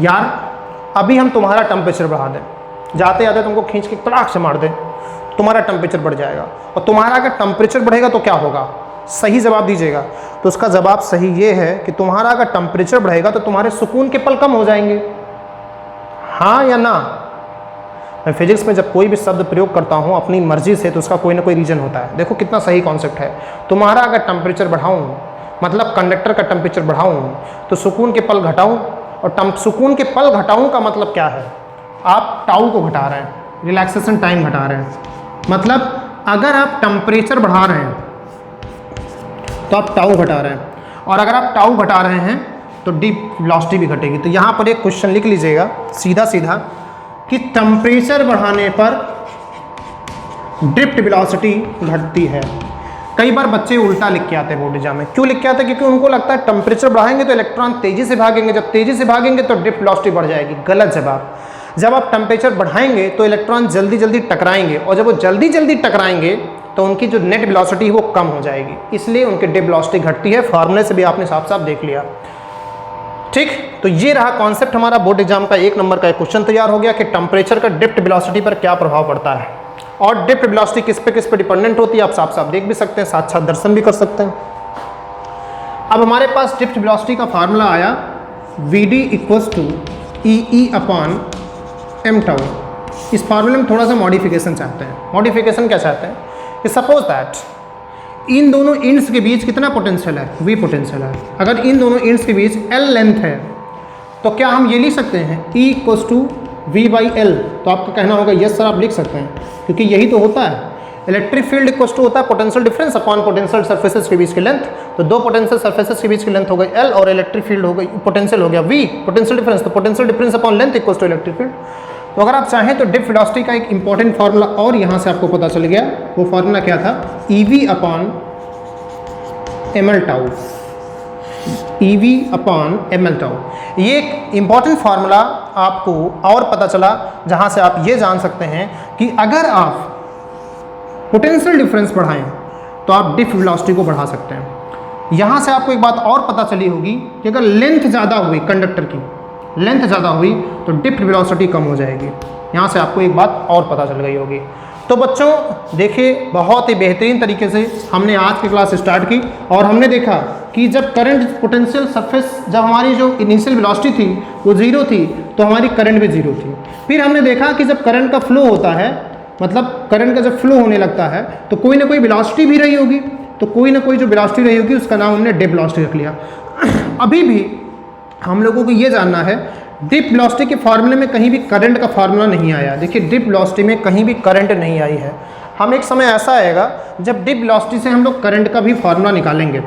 यार अभी हम तुम्हारा टेम्परेचर बढ़ा दें, जाते जाते तुमको खींच के तड़ाक से मार दें, तुम्हारा टेम्परेचर बढ़ जाएगा। और तुम्हारा अगर टेम्परेचर बढ़ेगा तो क्या होगा, सही जवाब दीजिएगा। तो उसका जवाब सही ये है कि तुम्हारा अगर टेम्परेचर बढ़ेगा तो तुम्हारे सुकून के पल कम हो जाएंगे, हाँ या ना। मैं फिजिक्स में जब कोई भी शब्द प्रयोग करता हूँ अपनी मर्जी से तो उसका कोई ना कोई रीजन होता है। देखो कितना सही कॉन्सेप्ट है। तुम्हारा अगर टेम्परेचर बढ़ाऊँ, मतलब कंडक्टर का टेम्परेचर बढ़ाऊँ, तो सुकून के पल घटाऊँ, और सुकून के पल घटाऊँ का मतलब क्या है, आप टाउ को घटा रहे हैं, रिलैक्सेशन टाइम घटा रहे हैं। मतलब अगर आप टेम्परेचर बढ़ा रहे हैं तो आप टाउ घटा रहे हैं, और अगर आप टाउ घटा रहे हैं तो ड्रिफ्ट वेलोसिटी भी घटेगी। तो यहाँ पर एक क्वेश्चन लिख लीजिएगा सीधा सीधा कि टेम्परेचर बढ़ाने पर ड्रिफ्ट वेलोसिटी घटती है। कई बार बच्चे उल्टा लिख के आते हैं बोर्ड एग्जाम में। क्यों लिख के आते हैं, क्योंकि उनको लगता है टेम्परेचर बढ़ाएंगे तो इलेक्ट्रॉन तेजी से भागेंगे, जब तेजी से भागेंगे तो ड्रिफ्ट वेलोसिटी बढ़ जाएगी। गलत जवाब। जब आप टेम्परेचर बढ़ाएंगे तो इलेक्ट्रॉन जल्दी जल्दी टकराएंगे, और जब वो जल्दी जल्दी टकराएंगे तो उनकी जो नेट वेलोसिटी है वो कम हो जाएगी, इसलिए उनकी ड्रिफ्ट वेलोसिटी घटती है। फार्मूले से भी आपने साफ साफ देख लिया। ठीक, तो ये रहा कॉन्सेप्ट हमारा। बोर्ड एग्जाम का 1 नंबर का एक क्वेश्चन तैयार हो गया कि टेम्परेचर का ड्रिफ्ट वेलोसिटी पर क्या प्रभाव पड़ता है और ड्रिफ्ट वेलोसिटी किस पे डिपेंडेंट होती है, आप साफ साफ देख भी सकते हैं, साथ साथ दर्शन भी कर सकते हैं। अब हमारे पास ड्रिफ्ट वेलोसिटी का फार्मूला आया Vd इक्वल्स टू E/m²। इस फार्मूले में थोड़ा सा मॉडिफिकेशन चाहते हैं। मॉडिफिकेशन क्या चाहते हैं कि सपोज दैट इन दोनों इंड्स के बीच कितना पोटेंशियल है, V पोटेंशियल है। अगर इन दोनों इंड्स के बीच L लेंथ है तो क्या हम ये लिख सकते हैं E इक्वल्स टू V/L। तो आपका कहना होगा यस सर, आप लिख सकते हैं, क्योंकि यही तो होता है। इलेक्ट्रिक फील्ड इक्वल्स टू होता है potential difference upon potential surfaces के बीच की लेंथ। तो दो पोटेंशियल सर्फेसेस के बीच की लेंथ हो गई L और इलेक्ट्रिक फील्ड हो गई, पोटेंशियल हो गया V, पोटेंशियल डिफरेंस। तो potential difference upon length equals to electric field. तो अगर आप चाहें तो ड्रिफ्ट वेलोसिटी का एक इंपॉर्टेंट फार्मूला और यहाँ से आपको पता चल गया। वो फार्मूला क्या था, EV/ml²। EV/ml²। ये एक इंपॉर्टेंट फार्मूला आपको और पता चला, जहाँ से आप ये जान सकते हैं कि अगर आप पोटेंशियल डिफरेंस बढ़ाएं तो आप ड्रिफ्ट वेलोसिटी को बढ़ा सकते हैं। यहाँ से आपको एक बात और पता चली होगी कि अगर लेंथ ज़्यादा हुई, कंडक्टर की लेंथ ज़्यादा हुई तो ड्रिफ्ट वेलोसिटी कम हो जाएगी। यहाँ से आपको एक बात और पता चल गई होगी। तो बच्चों देखिए, बहुत ही बेहतरीन तरीके से हमने आज की क्लास स्टार्ट की और हमने देखा कि जब करंट पोटेंशियल सरफेस, जब हमारी जो इनिशियल वेलोसिटी थी वो 0 थी तो हमारी करंट भी 0 थी। फिर हमने देखा कि जब करंट का फ्लो होता है, मतलब करंट का जब फ्लो होने लगता है तो कोई ना कोई वेलोसिटी भी रही होगी। तो कोई ना कोई जो वेलोसिटी रही होगी उसका नाम हमने ड्रिफ्ट वेलोसिटी रख लिया। अभी भी हम लोगों को ये जानना है, ड्रिफ्ट वेलोसिटी के फार्मूले में कहीं भी करंट का फार्मूला नहीं आया। देखिए ड्रिफ्ट वेलोसिटी में कहीं भी करंट नहीं आई है। हम एक समय ऐसा आएगा जब ड्रिफ्ट वेलोसिटी से हम लोग करंट का भी फार्मूला निकालेंगे।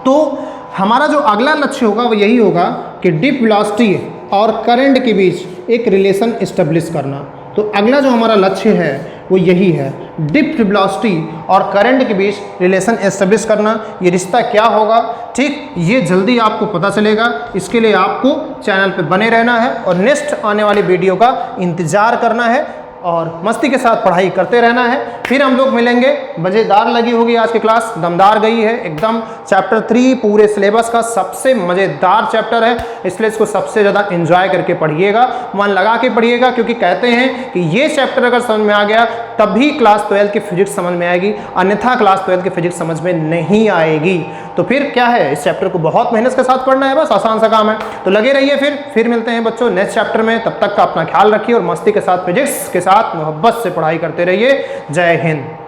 तो हमारा जो अगला लक्ष्य होगा वो यही होगा कि ड्रिफ्ट वेलोसिटी और करंट के बीच एक रिलेशन इस्टेब्लिश करना। तो अगला जो हमारा लक्ष्य है वो यही है, ड्रिफ्ट वेलोसिटी और करंट के बीच रिलेशन एस्टेब्लिश करना। ये रिश्ता क्या होगा, ठीक, ये जल्दी आपको पता चलेगा। इसके लिए आपको चैनल पे बने रहना है और नेक्स्ट आने वाली वीडियो का इंतज़ार करना है और मस्ती के साथ पढ़ाई करते रहना है। फिर हम लोग मिलेंगे। मज़ेदार लगी होगी आज की क्लास, दमदार गई है एकदम। चैप्टर 3 पूरे सिलेबस का सबसे मज़ेदार चैप्टर है, इसलिए इसको सबसे ज़्यादा एंजॉय करके पढ़िएगा, मन लगा के पढ़िएगा, क्योंकि कहते हैं कि ये चैप्टर अगर समझ में आ गया तभी क्लास 12 की फिजिक्स समझ में आएगी, अन्यथा क्लास 12 की फिजिक्स समझ में नहीं आएगी। तो फिर क्या है, इस चैप्टर को बहुत मेहनत के साथ पढ़ना है, बस आसान सा काम है। तो लगे रहिए, फिर मिलते हैं बच्चों नेक्स्ट चैप्टर में। तब तक का अपना ख्याल रखिए और मस्ती के साथ फिजिक्स के साथ मोहब्बत से पढ़ाई करते रहिए। जय हिंद।